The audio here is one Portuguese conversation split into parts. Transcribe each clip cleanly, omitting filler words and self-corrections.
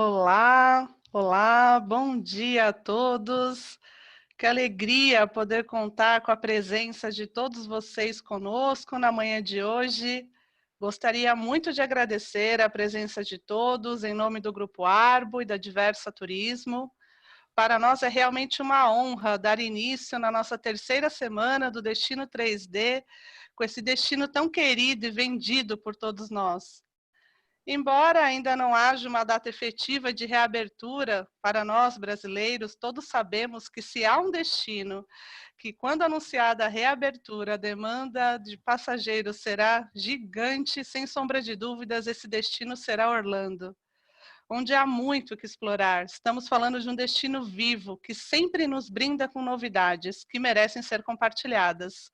Olá, olá, bom dia a todos. Que alegria poder contar com a presença de todos vocês conosco na manhã de hoje. Gostaria muito de agradecer a presença de todos em nome do Grupo Arbo e da Diversa Turismo. Para nós é realmente uma honra dar início na nossa terceira semana do Destino 3D, com esse destino tão querido e vendido por todos nós. Embora ainda não haja uma data efetiva de reabertura para nós brasileiros, todos sabemos que se há um destino que, quando anunciada a reabertura, a demanda de passageiros será gigante, sem sombra de dúvidas, esse destino será Orlando, onde há muito que explorar. Estamos falando de um destino vivo, que sempre nos brinda com novidades, que merecem ser compartilhadas.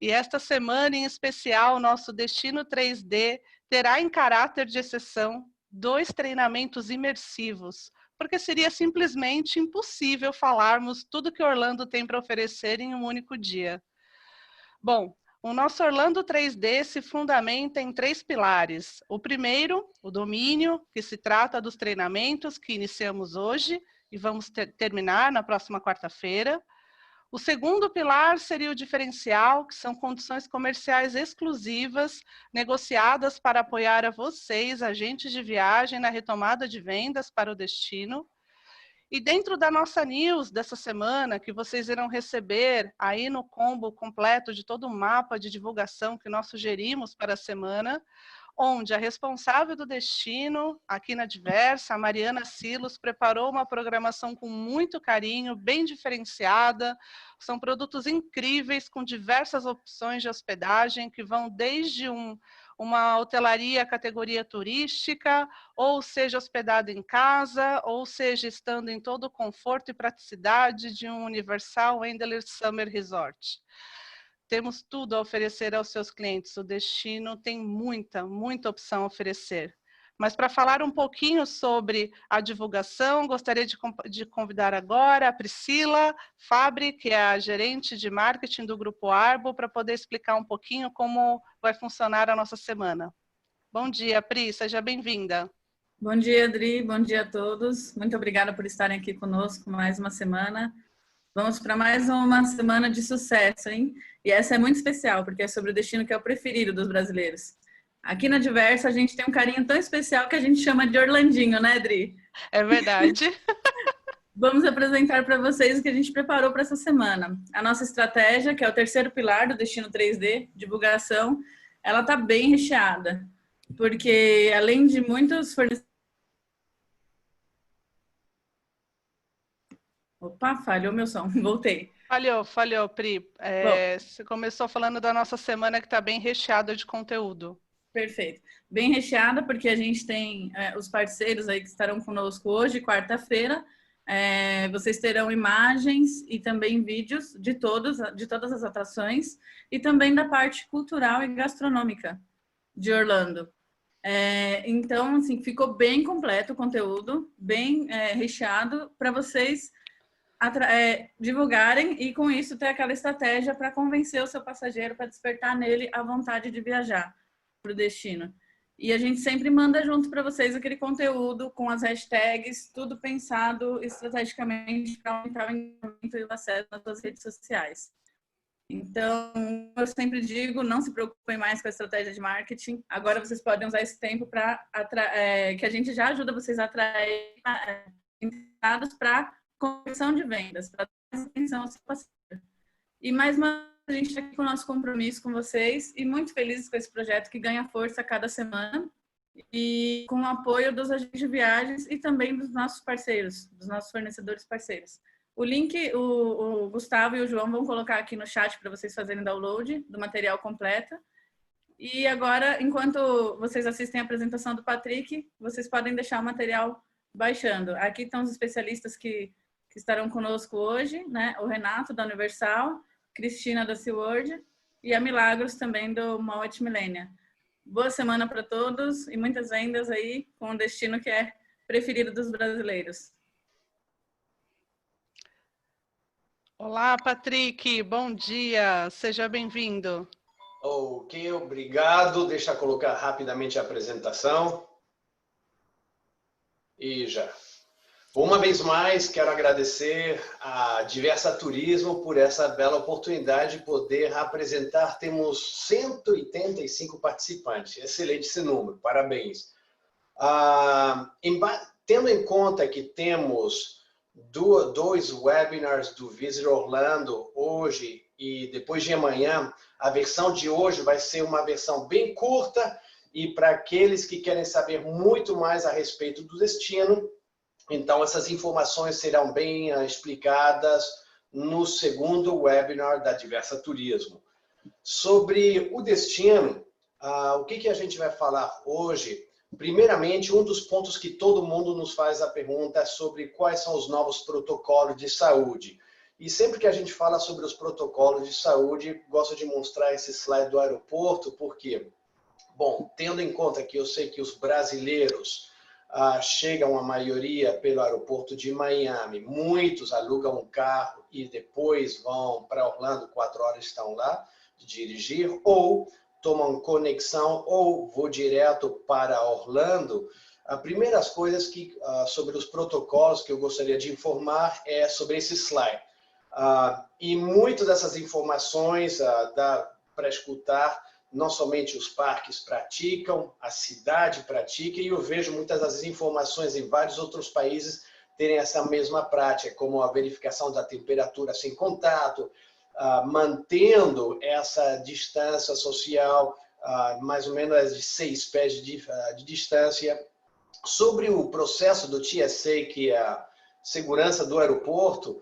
E esta semana, em especial, o nosso Destino 3D terá em caráter de exceção 2 treinamentos imersivos, porque seria simplesmente impossível falarmos tudo que Orlando tem para oferecer em um único dia. Bom, o nosso Orlando 3D se fundamenta em 3 pilares. O primeiro, o domínio, que se trata dos treinamentos que iniciamos hoje e vamos terminar na próxima quarta-feira. O segundo pilar seria o diferencial, que são condições comerciais exclusivas, negociadas para apoiar a vocês, agentes de viagem, na retomada de vendas para o destino. E dentro da nossa news dessa semana, que vocês irão receber aí no combo completo de todo o mapa de divulgação que nós sugerimos para a semana, onde a responsável do destino, aqui na Diversa, a Mariana Silos, preparou uma programação com muito carinho, bem diferenciada. São produtos incríveis, com diversas opções de hospedagem, que vão desde uma hotelaria categoria turística, ou seja hospedado em casa, ou seja estando em todo o conforto e praticidade de um Universal Wanderlust Summer Resort. Temos tudo a oferecer aos seus clientes. O destino tem muita opção a oferecer. Mas para falar um pouquinho sobre a divulgação, gostaria de convidar agora a Priscila Fabri, que é a gerente de marketing do Grupo Arbo, para poder explicar um pouquinho como vai funcionar a nossa semana. Bom dia, Pri, seja bem-vinda. Bom dia, Adri, bom dia a todos. Muito obrigada por estarem aqui conosco mais uma semana. Vamos para mais uma semana de sucesso, hein? E essa é muito especial, porque é sobre o destino que é o preferido dos brasileiros. Aqui na Diversa, a gente tem um carinho tão especial que a gente chama de Orlandinho, né, Adri? É verdade. Vamos apresentar para vocês o que a gente preparou para essa semana. A nossa estratégia, que é o terceiro pilar do Destino 3D, divulgação, ela está bem recheada, porque além de muitos fornecedores... Opa, falhou meu som, voltei. Falhou, Pri. Você começou falando da nossa semana que está bem recheada de conteúdo. Perfeito. Bem recheada, porque a gente tem os parceiros aí que estarão conosco hoje, quarta-feira. Vocês terão imagens e também vídeos de todas as atrações e também da parte cultural e gastronômica de Orlando. Então, assim, ficou bem completo o conteúdo, bem recheado para vocês divulgarem e com isso ter aquela estratégia para convencer o seu passageiro, para despertar nele a vontade de viajar para o destino. E a gente sempre manda junto para vocês aquele conteúdo com as hashtags, tudo pensado estrategicamente para aumentar o engajamento e o acesso nas suas redes sociais. Então, eu sempre digo, não se preocupem mais com a estratégia de marketing. Agora vocês podem usar esse tempo para que a gente já ajuda vocês a atrair interessados para conversão de vendas, para dar atenção ao seu parceiro. E mais uma vez, a gente está aqui com o nosso compromisso com vocês e muito felizes com esse projeto que ganha força a cada semana e com o apoio dos agentes de viagens e também dos nossos parceiros, dos nossos fornecedores parceiros. O link, o Gustavo e o João vão colocar aqui no chat para vocês fazerem download do material completo. E agora, enquanto vocês assistem a apresentação do Patrick, vocês podem deixar o material baixando. Aqui estão os especialistas que estarão conosco hoje, né? O Renato, da Universal, Cristina, da SeaWorld, e a Milagros, também, do Moet Millennia. Boa semana para todos e muitas vendas aí com um destino que é preferido dos brasileiros. Olá, Patrick, bom dia, seja bem-vindo. Ok, obrigado. Deixa eu colocar rapidamente a apresentação. E já. Uma vez mais, quero agradecer a Diversa Turismo por essa bela oportunidade de poder apresentar. Temos 185 participantes. Excelente esse número, parabéns. Tendo em conta que temos dois webinars do Visit Orlando hoje e depois de amanhã, a versão de hoje vai ser uma versão bem curta e para aqueles que querem saber muito mais a respeito do destino, então essas informações serão bem explicadas no segundo webinar da Diversa Turismo. Sobre o destino, o que a gente vai falar hoje? Primeiramente, um dos pontos que todo mundo nos faz a pergunta é sobre quais são os novos protocolos de saúde. E sempre que a gente fala sobre os protocolos de saúde, gosto de mostrar esse slide do aeroporto, porque, bom, tendo em conta que eu sei que os brasileiros chegam a maioria pelo aeroporto de Miami, muitos alugam um carro e depois vão para Orlando, 4 horas estão lá de dirigir, ou tomam conexão ou vou direto para Orlando. As primeiras coisas sobre os protocolos que eu gostaria de informar é sobre esse slide. E muitas dessas informações dá para escutar, não somente os parques praticam, a cidade pratica, e eu vejo muitas das informações em vários outros países terem essa mesma prática, como a verificação da temperatura sem contato, mantendo essa distância social, mais ou menos de 6 pés de distância. Sobre o processo do TSA, que é a segurança do aeroporto,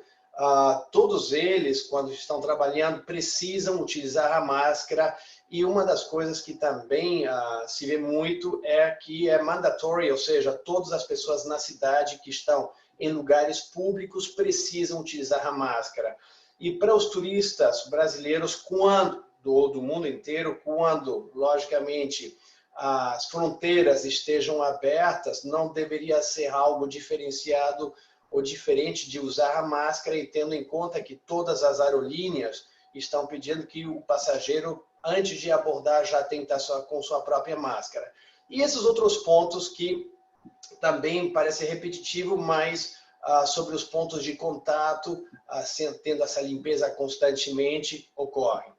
todos eles, quando estão trabalhando, precisam utilizar a máscara, e uma das coisas que também se vê muito é que é mandatory, ou seja, todas as pessoas na cidade que estão em lugares públicos precisam utilizar a máscara. E para os turistas brasileiros, do mundo inteiro, quando, logicamente, as fronteiras estejam abertas, não deveria ser algo diferenciado ou diferente de usar a máscara, e tendo em conta que todas as aerolíneas estão pedindo que o passageiro, antes de abordar, já tem que estar com sua própria máscara. E esses outros pontos que também parece repetitivo, mas sobre os pontos de contato, tendo essa limpeza constantemente, ocorre.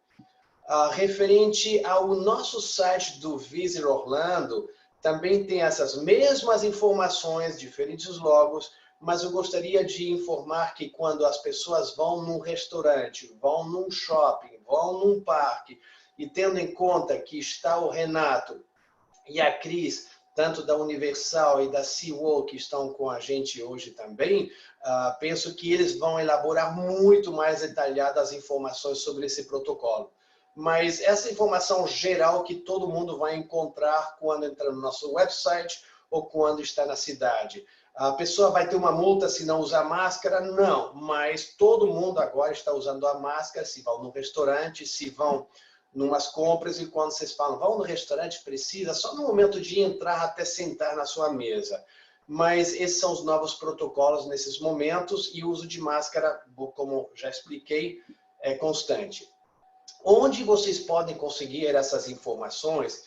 Referente ao nosso site do Visit Orlando, também tem essas mesmas informações, diferentes logos, mas eu gostaria de informar que quando as pessoas vão num restaurante, vão num shopping, vão num parque, e tendo em conta que está o Renato e a Cris, tanto da Universal e da SeaWorld, que estão com a gente hoje também, penso que eles vão elaborar muito mais detalhadas as informações sobre esse protocolo. Mas essa informação geral que todo mundo vai encontrar quando entra no nosso website ou quando está na cidade. A pessoa vai ter uma multa se não usar máscara? Não, mas todo mundo agora está usando a máscara, se vão no restaurante, se vão numas compras, e quando vocês falam, vão no restaurante, precisa, só no momento de entrar até sentar na sua mesa. Mas esses são os novos protocolos nesses momentos, e o uso de máscara, como já expliquei, é constante. Onde vocês podem conseguir essas informações?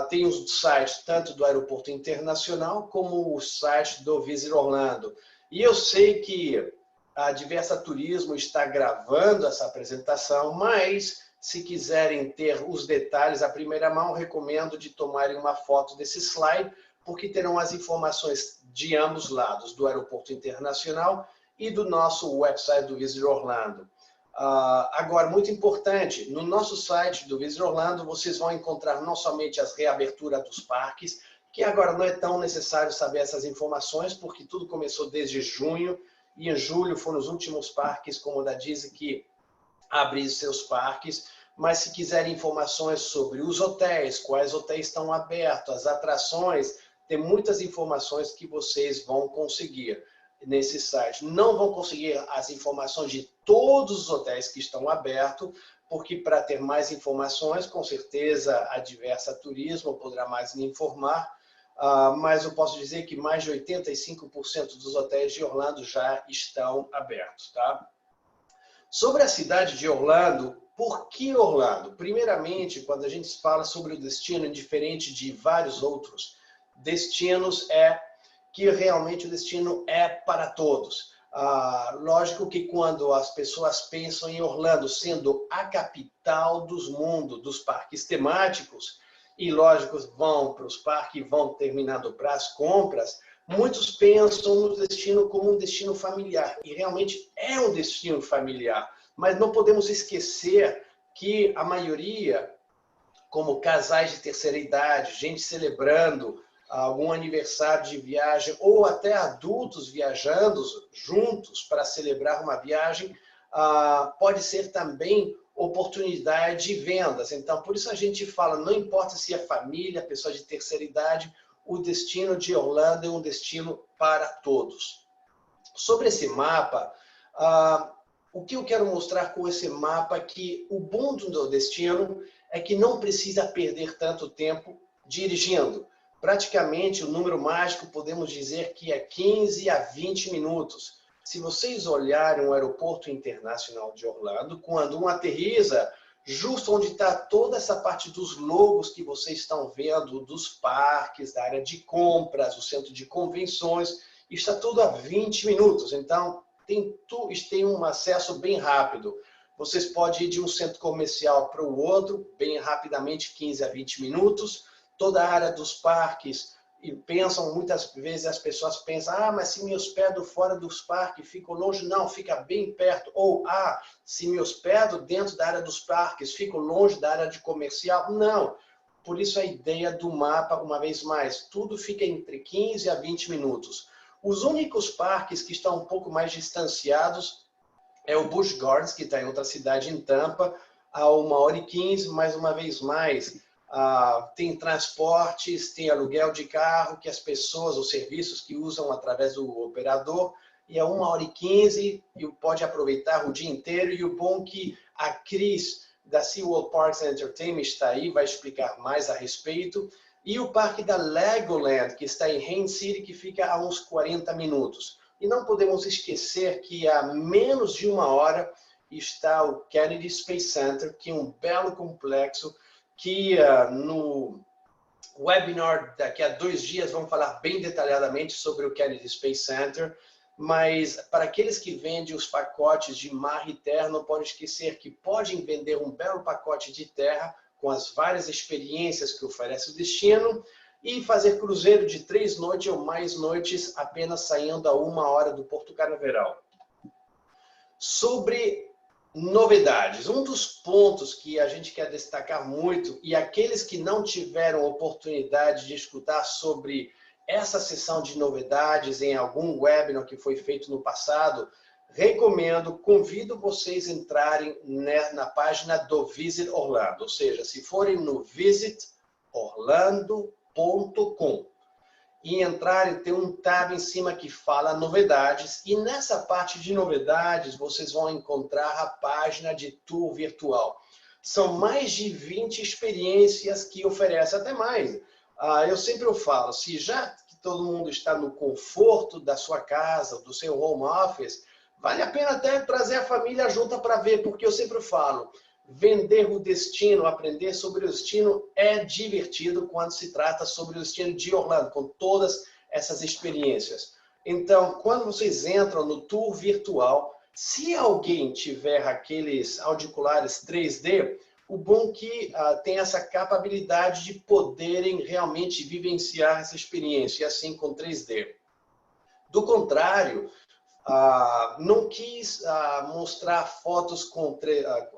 Tem os sites tanto do Aeroporto Internacional como o site do Visit Orlando. E eu sei que a Diversa Turismo está gravando essa apresentação, mas se quiserem ter os detalhes à primeira mão, recomendo de tomarem uma foto desse slide, porque terão as informações de ambos os lados, do Aeroporto Internacional e do nosso website do Visit Orlando. Agora, muito importante, no nosso site do Visit Orlando, vocês vão encontrar não somente as reaberturas dos parques, que agora não é tão necessário saber essas informações, porque tudo começou desde junho, e em julho foram os últimos parques, como o da Disney, que abriram seus parques. Mas se quiserem informações sobre os hotéis, quais hotéis estão abertos, as atrações, tem muitas informações que vocês vão conseguir nesse site. Não vão conseguir as informações de todos os hotéis que estão abertos, porque para ter mais informações, com certeza a Diversa Turismo poderá mais me informar, mas eu posso dizer que mais de 85% dos hotéis de Orlando já estão abertos, tá? Sobre a cidade de Orlando, por que Orlando? Primeiramente, quando a gente fala sobre o destino, diferente de vários outros destinos, que realmente o destino é para todos. Lógico que quando as pessoas pensam em Orlando sendo a capital dos mundos, dos parques temáticos, e lógico, vão para os parques, vão terminando para as compras, muitos pensam no destino como um destino familiar, e realmente é um destino familiar, mas não podemos esquecer que a maioria, como casais de terceira idade, gente celebrando algum aniversário de viagem, ou até adultos viajando juntos para celebrar uma viagem, pode ser também oportunidade de vendas. Então, por isso a gente fala, não importa se é família, pessoa de terceira idade, o destino de Orlando é um destino para todos. Sobre esse mapa, o que eu quero mostrar com esse mapa é que o bom do destino é que não precisa perder tanto tempo dirigindo. Praticamente, o número mágico, podemos dizer que é 15 a 20 minutos. Se vocês olharem o aeroporto internacional de Orlando, quando um aterriza, justo onde está toda essa parte dos logos que vocês estão vendo, dos parques, da área de compras, o centro de convenções, está tudo a 20 minutos. Então, tem um acesso bem rápido. Vocês podem ir de um centro comercial para o outro, bem rapidamente, 15 a 20 minutos. Toda a área dos parques, e muitas vezes as pessoas pensam, mas se me hospedo fora dos parques, fico longe? Não, fica bem perto. Ou, se me hospedo dentro da área dos parques, fico longe da área de comercial? Não. Por isso a ideia do mapa, uma vez mais, tudo fica entre 15 a 20 minutos. Os únicos parques que estão um pouco mais distanciados é o Busch Gardens, que está em outra cidade em Tampa, a 1h15, mais uma vez mais. Tem transportes, tem aluguel de carro, que as pessoas, os serviços que usam através do operador, e a 1h15, e pode aproveitar o dia inteiro. E o bom que a Cris, da SeaWorld Parks and Entertainment, está aí, vai explicar mais a respeito. E o parque da Legoland, que está em Haines City, que fica a uns 40 minutos. E não podemos esquecer que a menos de 1 hora está o Kennedy Space Center, que é um belo complexo, que no webinar daqui a 2 dias vamos falar bem detalhadamente sobre o Kennedy Space Center, mas para aqueles que vendem os pacotes de mar e terra, não pode esquecer que podem vender um belo pacote de terra com as várias experiências que oferece o destino e fazer cruzeiro de 3 noites ou mais noites apenas saindo a 1 hora do Porto Canaveral. Sobre novidades, um dos pontos que a gente quer destacar muito, e aqueles que não tiveram oportunidade de escutar sobre essa sessão de novidades em algum webinar que foi feito no passado, convido vocês a entrarem na página do Visit Orlando, ou seja, se forem no visitorlando.com e entrarem, tem um tab em cima que fala novidades, e nessa parte de novidades vocês vão encontrar a página de tour virtual. São mais de 20 experiências que oferece, até mais. Eu sempre falo, se já que todo mundo está no conforto da sua casa, do seu home office, vale a pena até trazer a família junto para ver, porque eu sempre falo, vender o destino, aprender sobre o destino é divertido quando se trata sobre o destino de Orlando, com todas essas experiências. Então, quando vocês entram no tour virtual, se alguém tiver aqueles auriculares 3D, o bom que tem essa capacidade de poderem realmente vivenciar essa experiência, assim com 3D. Do contrário, não quis mostrar fotos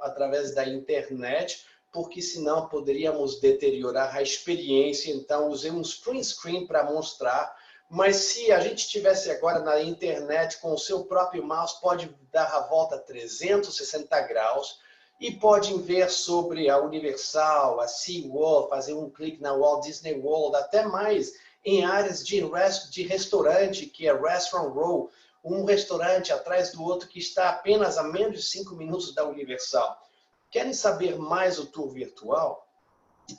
através da internet, porque senão poderíamos deteriorar a experiência. Então, usei um screen screen para mostrar. Mas se a gente estivesse agora na internet com o seu próprio mouse, pode dar a volta 360 graus e podem ver sobre a Universal, a SeaWorld, fazer um clique na Walt Disney World, até mais em áreas de restaurante, que é Restaurant Row, um restaurante atrás do outro que está apenas a menos de 5 minutos da Universal. Querem saber mais do tour virtual?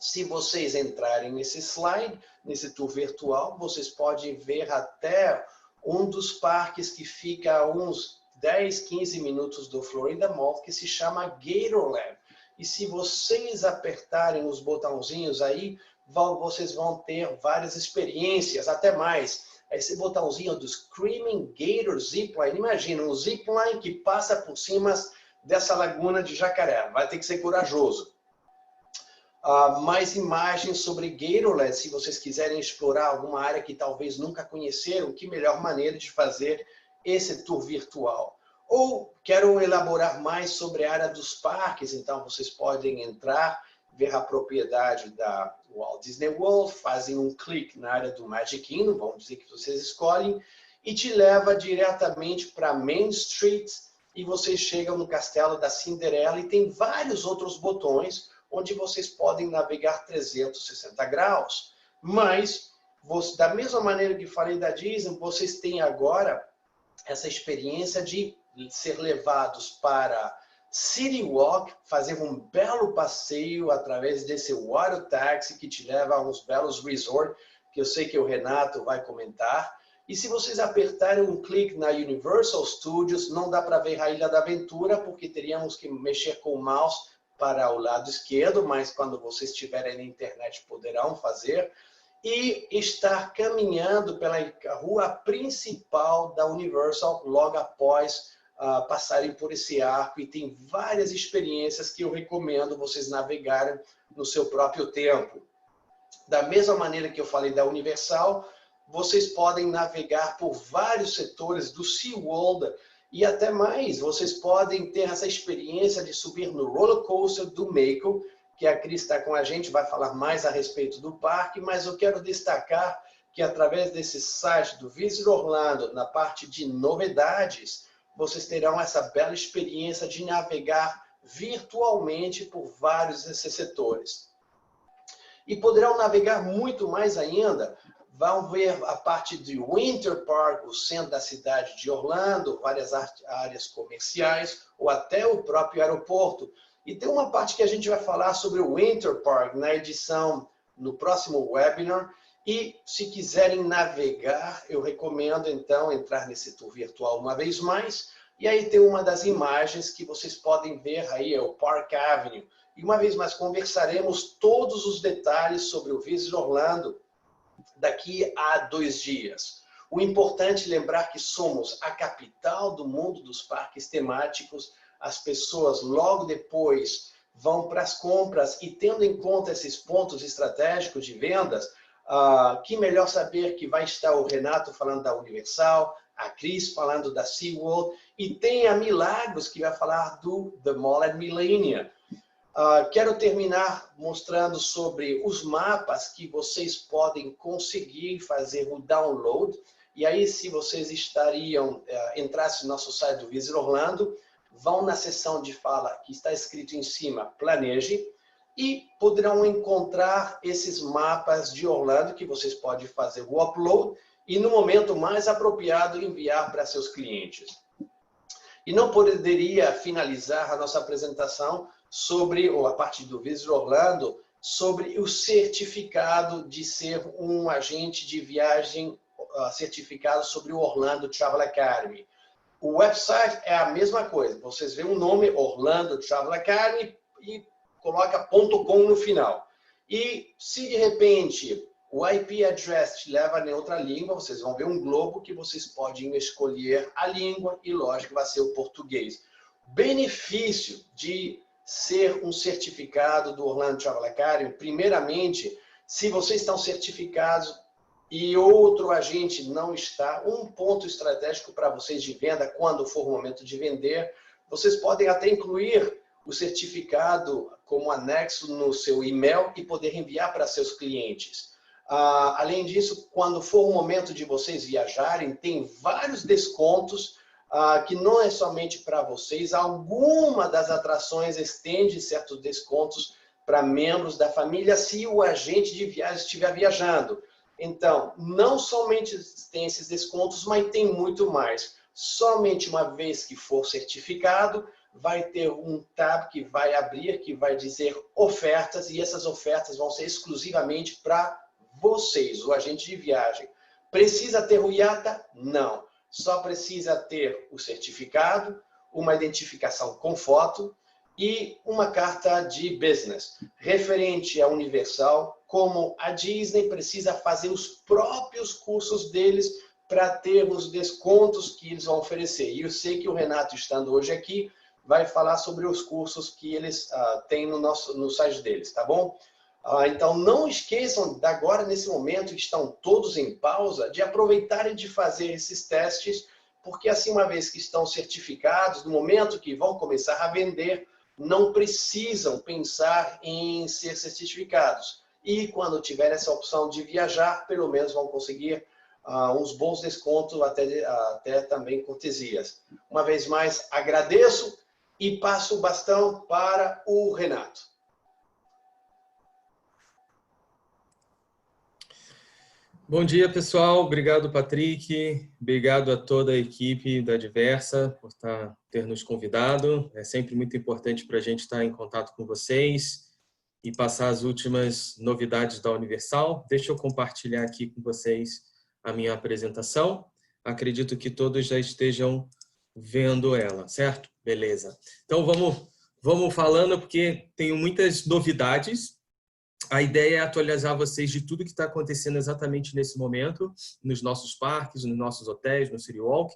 Se vocês entrarem nesse slide, nesse tour virtual, vocês podem ver até um dos parques que fica a uns 10, 15 minutos do Florida Mall, que se chama Gatorland. E se vocês apertarem os botãozinhos aí, vocês vão ter várias experiências, até mais. esse botãozinho do Screaming Gator Zipline. Imagina, um zipline que passa por cima dessa laguna de Jacaré. Vai ter que ser corajoso. Mais imagens sobre Gatorland, se vocês quiserem explorar alguma área que talvez nunca conheceram, que melhor maneira de fazer esse tour virtual. Ou quero elaborar mais sobre a área dos parques, então vocês podem entrar, ver a propriedade da Walt Disney World, fazem um clique na área do Magic Kingdom, vamos dizer que vocês escolhem, e te leva diretamente para Main Street, e vocês chegam no Castelo da Cinderela, e tem vários outros botões, onde vocês podem navegar 360 graus. Mas, da mesma maneira que falei da Disney, vocês têm agora essa experiência de ser levados para City Walk, fazer um belo passeio através desse Water Taxi que te leva a uns belos resorts, que eu sei que o Renato vai comentar. E se vocês apertarem um clique na Universal Studios, não dá para ver a Ilha da Aventura, porque teríamos que mexer com o mouse para o lado esquerdo, mas quando vocês estiverem na internet poderão fazer. E estar caminhando pela rua principal da Universal logo após passarem por esse arco. E tem várias experiências que eu recomendo vocês navegarem no seu próprio tempo. Da mesma maneira que eu falei da Universal, vocês podem navegar por vários setores do SeaWorld e até mais. Vocês podem ter essa experiência de subir no roller coaster do Mako, que a Cris está com a gente, vai falar mais a respeito do parque, mas eu quero destacar que através desse site do Visit Orlando, na parte de novidades, vocês terão essa bela experiência de navegar virtualmente por vários desses setores. E poderão navegar muito mais ainda. Vão ver a parte de Winter Park, o centro da cidade de Orlando, várias áreas comerciais, ou até o próprio aeroporto. E tem uma parte que a gente vai falar sobre o Winter Park na edição, no próximo webinar. E se quiserem navegar, eu recomendo então entrar nesse tour virtual uma vez mais. E aí tem uma das imagens que vocês podem ver aí, é o Park Avenue. E uma vez mais conversaremos todos os detalhes sobre o Visit Orlando daqui a 2 dias. O importante é lembrar que somos a capital do mundo dos parques temáticos. As pessoas logo depois vão para as compras e tendo em conta esses pontos estratégicos de vendas, que melhor saber que vai estar o Renato falando da Universal, a Cris falando da SeaWorld e tem a Milagros que vai falar do The Mall at Millenia. Quero terminar mostrando sobre os mapas que vocês podem conseguir fazer o download. E aí, se vocês entrassem no nosso site do Visit Orlando, vão na seção de fala que está escrito em cima, planeje, e poderão encontrar esses mapas de Orlando que vocês podem fazer o upload e no momento mais apropriado enviar para seus clientes. E não poderia finalizar a nossa apresentação sobre, ou a parte do Visit Orlando, sobre o certificado de ser um agente de viagem certificado sobre o Orlando Travel Academy. O website é a mesma coisa. Vocês veem o nome Orlando Travel Academy e coloca .com no final. E se de repente o IP address te leva em outra língua, vocês vão ver um globo que vocês podem escolher a língua e, lógico, vai ser o português. Benefício de ser um certificado do Orlando Travel Academy, primeiramente, se vocês estão certificados e outro agente não está, um ponto estratégico para vocês de venda, quando for o momento de vender, vocês podem até incluir o certificado como anexo no seu e-mail e poder enviar para seus clientes. Além disso, quando for o momento de vocês viajarem, tem vários descontos que não é somente para vocês. Alguma das atrações estende certos descontos para membros da família se o agente de viagem estiver viajando. Então, não somente tem esses descontos, mas tem muito mais. Somente uma vez que for certificado, vai ter um tab que vai abrir, que vai dizer ofertas, e essas ofertas vão ser exclusivamente para vocês, o agente de viagem. Precisa ter o IATA? Não. Só precisa ter o certificado, uma identificação com foto e uma carta de business, referente à Universal, como a Disney precisa fazer os próprios cursos deles para ter os descontos que eles vão oferecer. E eu sei que o Renato, estando hoje aqui, vai falar sobre os cursos que eles têm no site deles, tá bom? Então, não esqueçam, de agora, nesse momento, que estão todos em pausa, de aproveitarem de fazer esses testes, porque assim, uma vez que estão certificados, no momento que vão começar a vender, não precisam pensar em ser certificados. E quando tiver essa opção de viajar, pelo menos vão conseguir uns bons descontos, até também cortesias. Uma vez mais, agradeço e passo o bastão para o Renato. Bom dia, pessoal. Obrigado, Patrick. Obrigado a toda a equipe da Diversa por ter nos convidado. É sempre muito importante para a gente estar em contato com vocês e passar as últimas novidades da Universal. Deixa eu compartilhar aqui com vocês a minha apresentação. Acredito que todos já estejam vendo ela, certo? Beleza. Então, vamos falando, porque tenho muitas novidades. A ideia é atualizar vocês de tudo que está acontecendo exatamente nesse momento, nos nossos parques, nos nossos hotéis, no City Walk.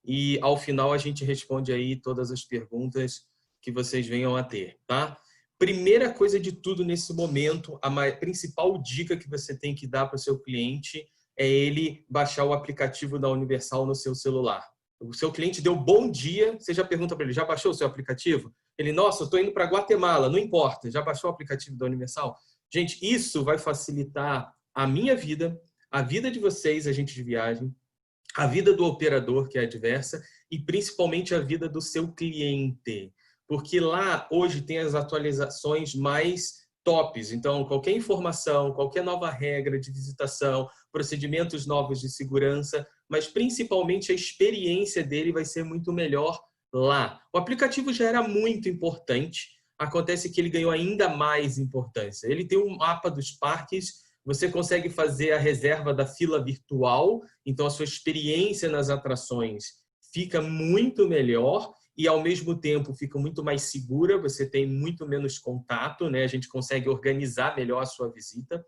E, ao final, a gente responde aí todas as perguntas que vocês venham a ter, tá? Primeira coisa de tudo nesse momento, a principal dica que você tem que dar para o seu cliente é ele baixar o aplicativo da Universal no seu celular. O seu cliente deu bom dia, você já pergunta para ele, já baixou o seu aplicativo? Ele, nossa, eu estou indo para Guatemala, não importa, já baixou o aplicativo da Universal? Gente, isso vai facilitar a minha vida, a vida de vocês, agentes de viagem, a vida do operador, que é a Diversa, e principalmente a vida do seu cliente. Porque lá, hoje, tem as atualizações mais tops. Então, qualquer informação, qualquer nova regra de visitação, procedimentos novos de segurança, mas principalmente a experiência dele vai ser muito melhor lá. O aplicativo já era muito importante, acontece que ele ganhou ainda mais importância. Ele tem um mapa dos parques, você consegue fazer a reserva da fila virtual, então a sua experiência nas atrações fica muito melhor e, ao mesmo tempo, fica muito mais segura, você tem muito menos contato, né? A gente consegue organizar melhor a sua visita.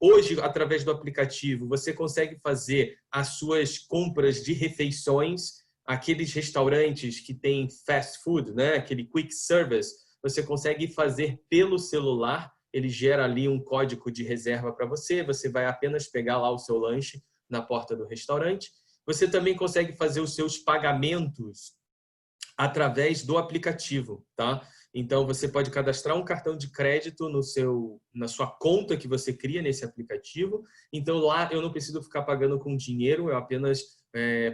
Hoje, através do aplicativo, você consegue fazer as suas compras de refeições, aqueles restaurantes que têm fast food, né? Aquele quick service, você consegue fazer pelo celular, ele gera ali um código de reserva para você, você vai apenas pegar lá o seu lanche na porta do restaurante. Você também consegue fazer os seus pagamentos através do aplicativo, tá? Então, você pode cadastrar um cartão de crédito na sua conta que você cria nesse aplicativo. Então, lá eu não preciso ficar pagando com dinheiro, eu apenas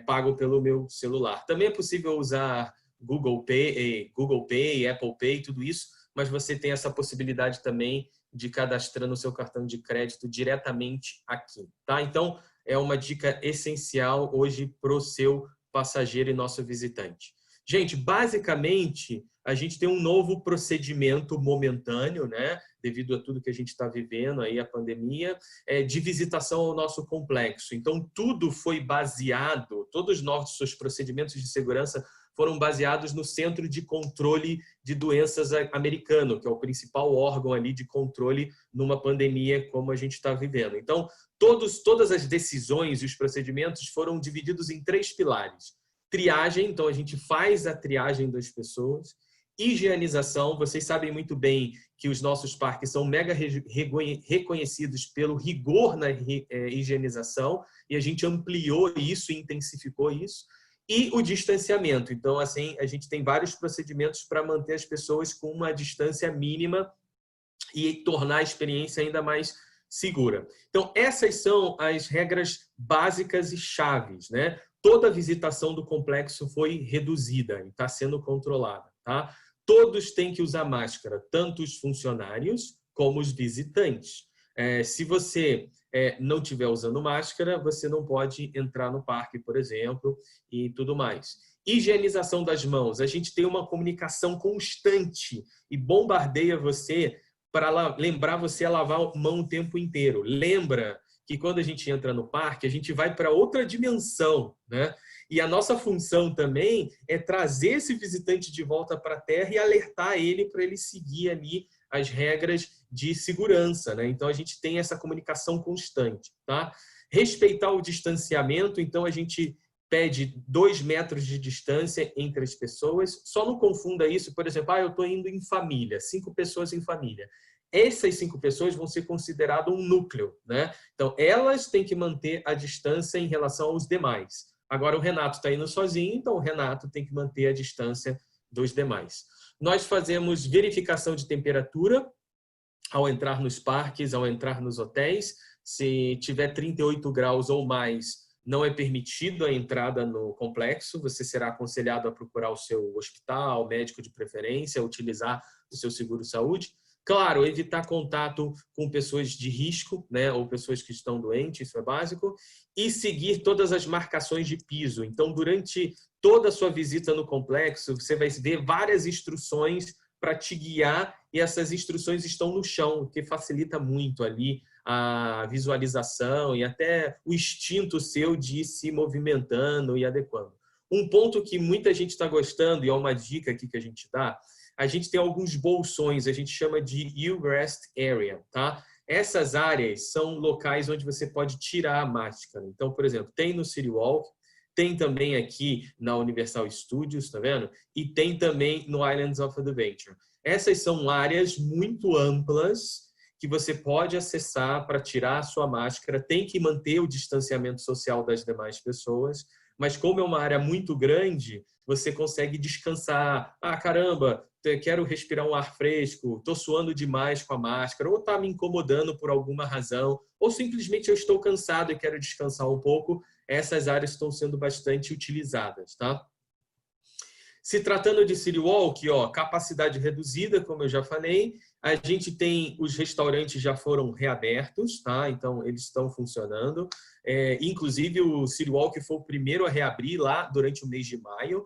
pago pelo meu celular. Também é possível usar Google Pay, Apple Pay, tudo isso, mas você tem essa possibilidade também de cadastrar no seu cartão de crédito diretamente aqui, tá? Então, é uma dica essencial hoje para o seu passageiro e nosso visitante. Gente, basicamente, a gente tem um novo procedimento momentâneo, né? Devido a tudo que a gente está vivendo aí, a pandemia, de visitação ao nosso complexo. Então, tudo foi baseado, todos os nossos procedimentos de segurança foram baseados no Centro de Controle de Doenças americano, que é o principal órgão ali de controle numa pandemia como a gente está vivendo. Então, todas as decisões e os procedimentos foram divididos em 3 pilares. Triagem, então a gente faz a triagem das pessoas. Higienização, vocês sabem muito bem que os nossos parques são mega reconhecidos pelo rigor na higienização e a gente ampliou isso e intensificou isso. E o distanciamento, então assim, a gente tem vários procedimentos para manter as pessoas com uma distância mínima e tornar a experiência ainda mais segura. Então essas são as regras básicas e chaves, né? Toda a visitação do complexo foi reduzida e está sendo controlada, tá? Todos têm que usar máscara, tanto os funcionários como os visitantes. Se você não estiver usando máscara, você não pode entrar no parque, por exemplo, e tudo mais. Higienização das mãos. A gente tem uma comunicação constante e bombardeia você para lembrar você a lavar a mão o tempo inteiro. Lembra que quando a gente entra no parque, a gente vai para outra dimensão, né? E a nossa função também é trazer esse visitante de volta para a Terra e alertar ele para ele seguir ali as regras de segurança, né? Então, a gente tem essa comunicação constante, tá? Respeitar o distanciamento, então a gente pede 2 metros de distância entre as pessoas. Só não confunda isso, por exemplo, eu estou indo em família, 5 pessoas em família. Essas 5 pessoas vão ser consideradas um núcleo, né? Então, elas têm que manter a distância em relação aos demais. Agora, o Renato está indo sozinho, então o Renato tem que manter a distância dos demais. Nós fazemos verificação de temperatura ao entrar nos parques, ao entrar nos hotéis. Se tiver 38 graus ou mais, não é permitido a entrada no complexo. Você será aconselhado a procurar o seu hospital, médico de preferência, utilizar o seu seguro-saúde. Claro, evitar contato com pessoas de risco, né, ou pessoas que estão doentes, isso é básico. E seguir todas as marcações de piso. Então, durante toda a sua visita no complexo, você vai ver várias instruções para te guiar, e essas instruções estão no chão, o que facilita muito ali a visualização e até o instinto seu de ir se movimentando e adequando. Um ponto que muita gente está gostando, e é uma dica aqui que a gente dá, a gente tem alguns bolsões, a gente chama de U-Rest Area, tá? Essas áreas são locais onde você pode tirar a máscara. Então, por exemplo, tem no City Walk, tem também aqui na Universal Studios, tá vendo? E tem também no Islands of Adventure. Essas são áreas muito amplas que você pode acessar para tirar a sua máscara. Tem que manter o distanciamento social das demais pessoas, mas como é uma área muito grande, você consegue descansar. Caramba, quero respirar um ar fresco, estou suando demais com a máscara, ou está me incomodando por alguma razão, ou simplesmente eu estou cansado e quero descansar um pouco. Essas áreas estão sendo bastante utilizadas, tá? Se tratando de City Walk, capacidade reduzida, como eu já falei, a gente tem, os restaurantes já foram reabertos, tá? Então, eles estão funcionando. Inclusive, o City Walk foi o primeiro a reabrir lá durante o mês de maio.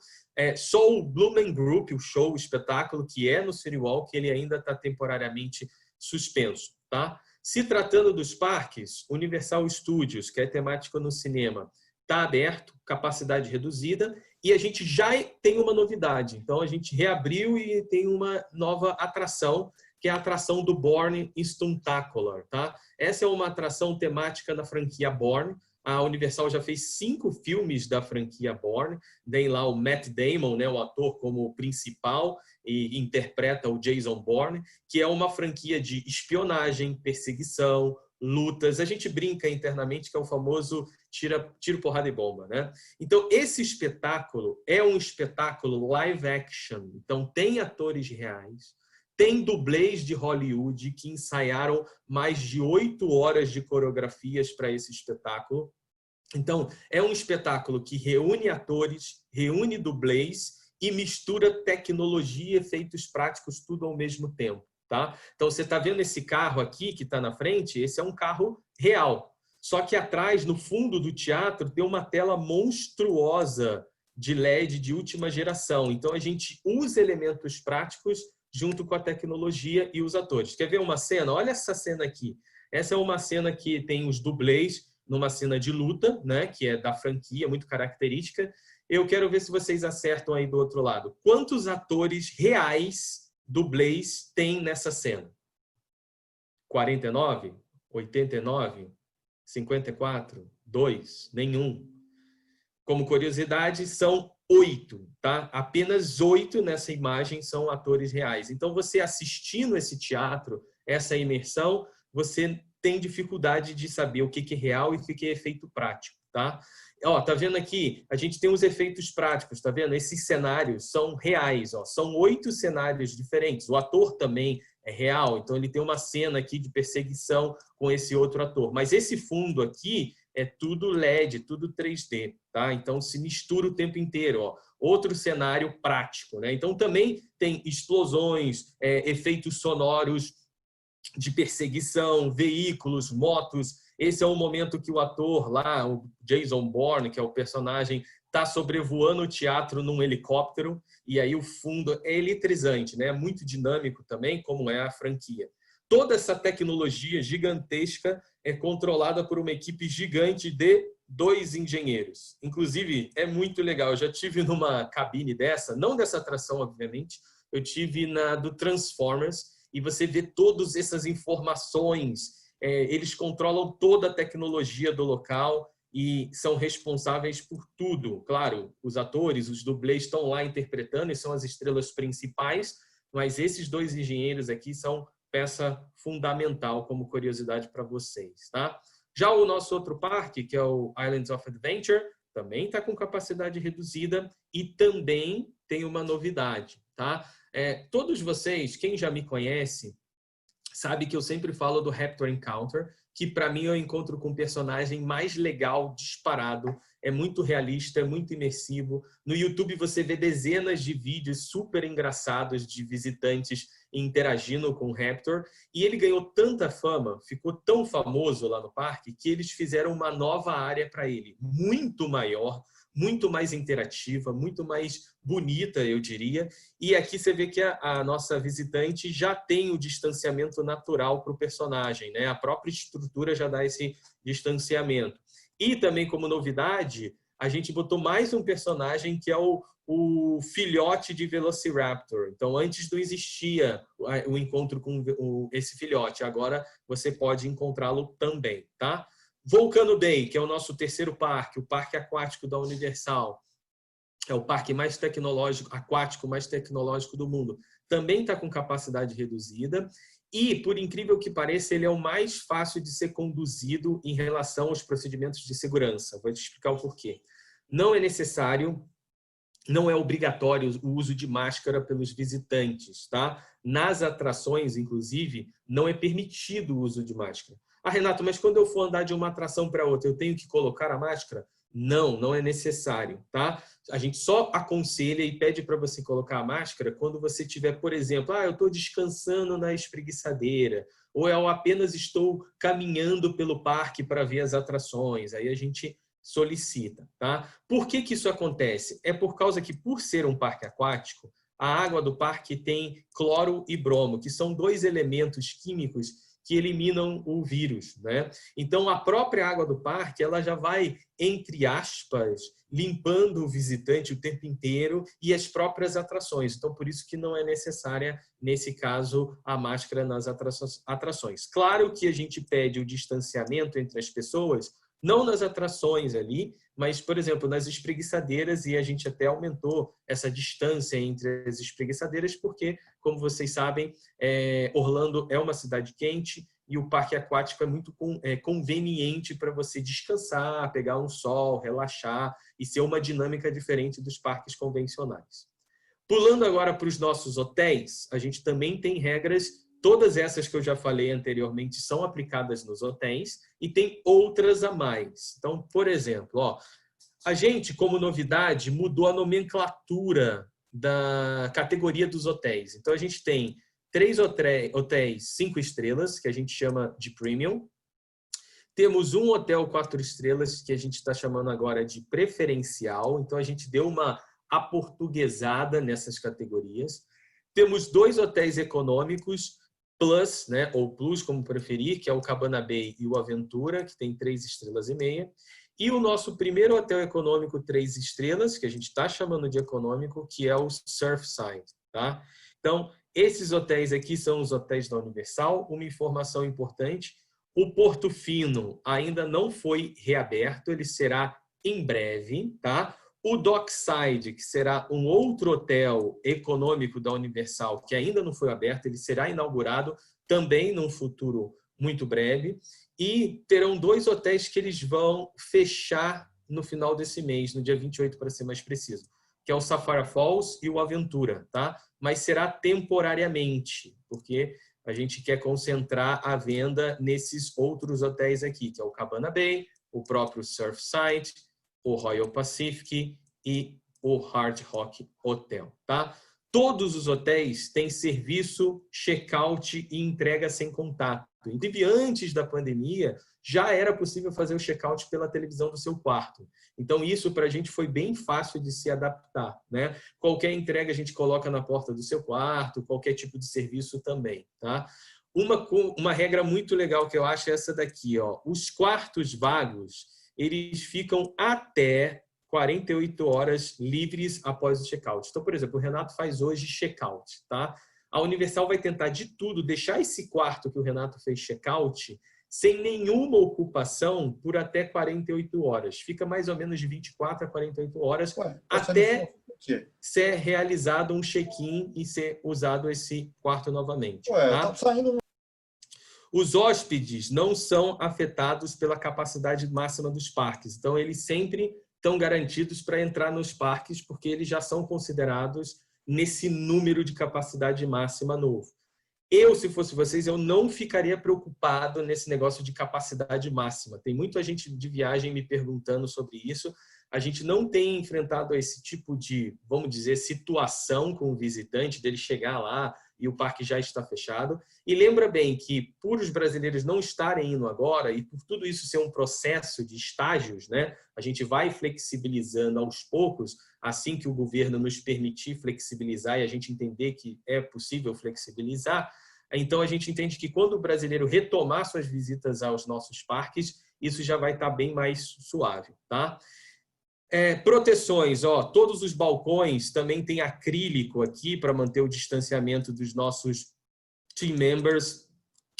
Só o Blumen Group, o show, o espetáculo, que é no City Walk, ele ainda está temporariamente suspenso, tá? Se tratando dos parques, Universal Studios, que é temático no cinema, está aberto, capacidade reduzida, e a gente já tem uma novidade. Então, a gente reabriu e tem uma nova atração, que é a atração do Bourne Stuntacular, tá? Essa é uma atração temática da franquia Bourne. A Universal já fez 5 filmes da franquia Bourne. Tem lá o Matt Damon, né, o ator como principal, e interpreta o Jason Bourne, que é uma franquia de espionagem, perseguição, lutas. A gente brinca internamente que é o famoso tiro, porrada e bomba, né? Então, esse espetáculo é um espetáculo live action. Então, tem atores reais, tem dublês de Hollywood que ensaiaram mais de 8 horas de coreografias para esse espetáculo. Então, é um espetáculo que reúne atores, reúne dublês e mistura tecnologia e efeitos práticos tudo ao mesmo tempo, tá? Então, você está vendo esse carro aqui que está na frente? Esse é um carro real. Só que atrás, no fundo do teatro, tem uma tela monstruosa de LED de última geração. Então, a gente usa elementos práticos junto com a tecnologia e os atores. Quer ver uma cena? Olha essa cena aqui. Essa é uma cena que tem os dublês numa cena de luta, né, que é da franquia, muito característica. Eu quero ver se vocês acertam aí do outro lado. Quantos atores reais dublês tem nessa cena? 49? 89? 54? 2? Nenhum. Como curiosidade, são 8, tá? Apenas 8 nessa imagem são atores reais. Então, você assistindo esse teatro, essa imersão, você tem dificuldade de saber o que é real e o que é efeito prático, tá? Tá vendo aqui? A gente tem os efeitos práticos, tá vendo? Esses cenários são reais, são 8 cenários diferentes. O ator também é real, então ele tem uma cena aqui de perseguição com esse outro ator. Mas esse fundo aqui é tudo LED, tudo 3D, tá? Então se mistura o tempo inteiro, Outro cenário prático, né? Então também tem explosões, efeitos sonoros de perseguição, veículos, motos. Esse é o momento que o ator lá, o Jason Bourne, que é o personagem, está sobrevoando o teatro num helicóptero, e aí o fundo é eletrizante, né? Muito dinâmico também, como é a franquia. Toda essa tecnologia gigantesca é controlada por uma equipe gigante de 2 engenheiros. Inclusive, é muito legal. Eu já tive numa cabine dessa, não dessa atração, obviamente, eu tive na do Transformers, e você vê todas essas informações. Eles controlam toda a tecnologia do local e são responsáveis por tudo. Claro, os atores, os dublês estão lá interpretando e são as estrelas principais, mas esses dois engenheiros aqui são peça fundamental como curiosidade para vocês, tá? Já o nosso outro parque, que é o Islands of Adventure, também está com capacidade reduzida e também tem uma novidade, tá? Todos vocês, quem já me conhece, sabe que eu sempre falo do Raptor Encounter, que para mim é o encontro com o personagem mais legal, disparado, é muito realista, é muito imersivo. No YouTube você vê dezenas de vídeos super engraçados de visitantes interagindo com o Raptor, e ele ganhou tanta fama, ficou tão famoso lá no parque, que eles fizeram uma nova área para ele, muito maior, muito mais interativa, muito mais bonita, eu diria. E aqui você vê que a nossa visitante já tem o distanciamento natural para o personagem, né? A própria estrutura já dá esse distanciamento. E também, como novidade, a gente botou mais um personagem que é o filhote de Velociraptor. Então, antes não existia o encontro com esse filhote. Agora você pode encontrá-lo também, tá? Volcano Bay, que é o nosso terceiro parque, o parque aquático da Universal, é o parque mais tecnológico, aquático mais tecnológico do mundo, também está com capacidade reduzida e, por incrível que pareça, ele é o mais fácil de ser conduzido em relação aos procedimentos de segurança. Vou te explicar o porquê. Não é necessário, não é obrigatório o uso de máscara pelos visitantes, tá? Nas atrações, inclusive, não é permitido o uso de máscara. Ah, Renato, mas quando eu for andar de uma atração para outra, eu tenho que colocar a máscara? Não, não é necessário, tá? A gente só aconselha e pede para você colocar a máscara quando você tiver, por exemplo, eu estou descansando na espreguiçadeira, ou eu apenas estou caminhando pelo parque para ver as atrações. Aí a gente solicita, tá? Por que que isso acontece? É por causa que, por ser um parque aquático, a água do parque tem cloro e bromo, que são dois elementos químicos que eliminam o vírus, né? Então, a própria água do parque, ela já vai, entre aspas, limpando o visitante o tempo inteiro e as próprias atrações. Então, por isso que não é necessária, nesse caso, a máscara nas atrações. Claro que a gente pede o distanciamento entre as pessoas, não nas atrações ali, mas, por exemplo, nas espreguiçadeiras, e a gente até aumentou essa distância entre as espreguiçadeiras, porque, como vocês sabem, Orlando é uma cidade quente e o parque aquático é muito conveniente para você descansar, pegar um sol, relaxar e ser uma dinâmica diferente dos parques convencionais. Pulando agora para os nossos hotéis, a gente também tem regras. Todas essas que eu já falei anteriormente são aplicadas nos hotéis e tem outras a mais. Então, por exemplo, a gente, como novidade, mudou a nomenclatura da categoria dos hotéis. Então, a gente tem 3 hotéis 5 estrelas, que a gente chama de Premium. Temos um hotel 4 estrelas, que a gente está chamando agora de preferencial. Então, a gente deu uma aportuguesada nessas categorias. Temos 2 hotéis econômicos, Plus, né, ou Plus, como preferir, que é o Cabana Bay e o Aventura, que tem 3 estrelas e meia. E o nosso primeiro hotel econômico 3 estrelas, que a gente está chamando de econômico, que é o Surfside, tá? Então, esses hotéis aqui são os hotéis da Universal. Uma informação importante, o Portofino ainda não foi reaberto, ele será em breve, tá? O Dockside, que será um outro hotel econômico da Universal, que ainda não foi aberto, ele será inaugurado também num futuro muito breve. E terão 2 hotéis que eles vão fechar no final desse mês, no dia 28, para ser mais preciso, que é o Safari Falls e o Aventura, tá? Mas será temporariamente, porque a gente quer concentrar a venda nesses outros hotéis aqui, que é o Cabana Bay, o próprio Surfside, o Royal Pacific e o Hard Rock Hotel, tá? Todos os hotéis têm serviço, check-out e entrega sem contato. Inclusive, antes da pandemia, já era possível fazer o check-out pela televisão do seu quarto. Então, isso para a gente foi bem fácil de se adaptar, né? Qualquer entrega a gente coloca na porta do seu quarto, qualquer tipo de serviço também, tá? Uma regra muito legal que eu acho é essa daqui, ó. Os quartos vagos, eles ficam até 48 horas livres após o check-out. Então, por exemplo, o Renato faz hoje check-out, tá? A Universal vai tentar de tudo deixar esse quarto que o Renato fez check-out sem nenhuma ocupação por até 48 horas. Fica mais ou menos de 24 a 48 horas até ser realizado um check-in e ser usado esse quarto novamente. Tá? Os hóspedes não são afetados pela capacidade máxima dos parques. Então, eles sempre estão garantidos para entrar nos parques porque eles já são considerados nesse número de capacidade máxima novo. Eu, se fosse vocês, eu não ficaria preocupado nesse negócio de capacidade máxima. Tem muita gente de viagem me perguntando sobre isso. A gente não tem enfrentado esse tipo de, vamos dizer, situação com o visitante, dele chegar lá e o parque já está fechado. E lembra bem que, por os brasileiros não estarem indo agora, e por tudo isso ser um processo de estágios, né, a gente vai flexibilizando aos poucos, assim que o governo nos permitir flexibilizar e a gente entender que é possível flexibilizar. Então, a gente entende que quando o brasileiro retomar suas visitas aos nossos parques, isso já vai estar bem mais suave, tá? Proteções, ó, todos os balcões também tem acrílico aqui para manter o distanciamento dos nossos team members,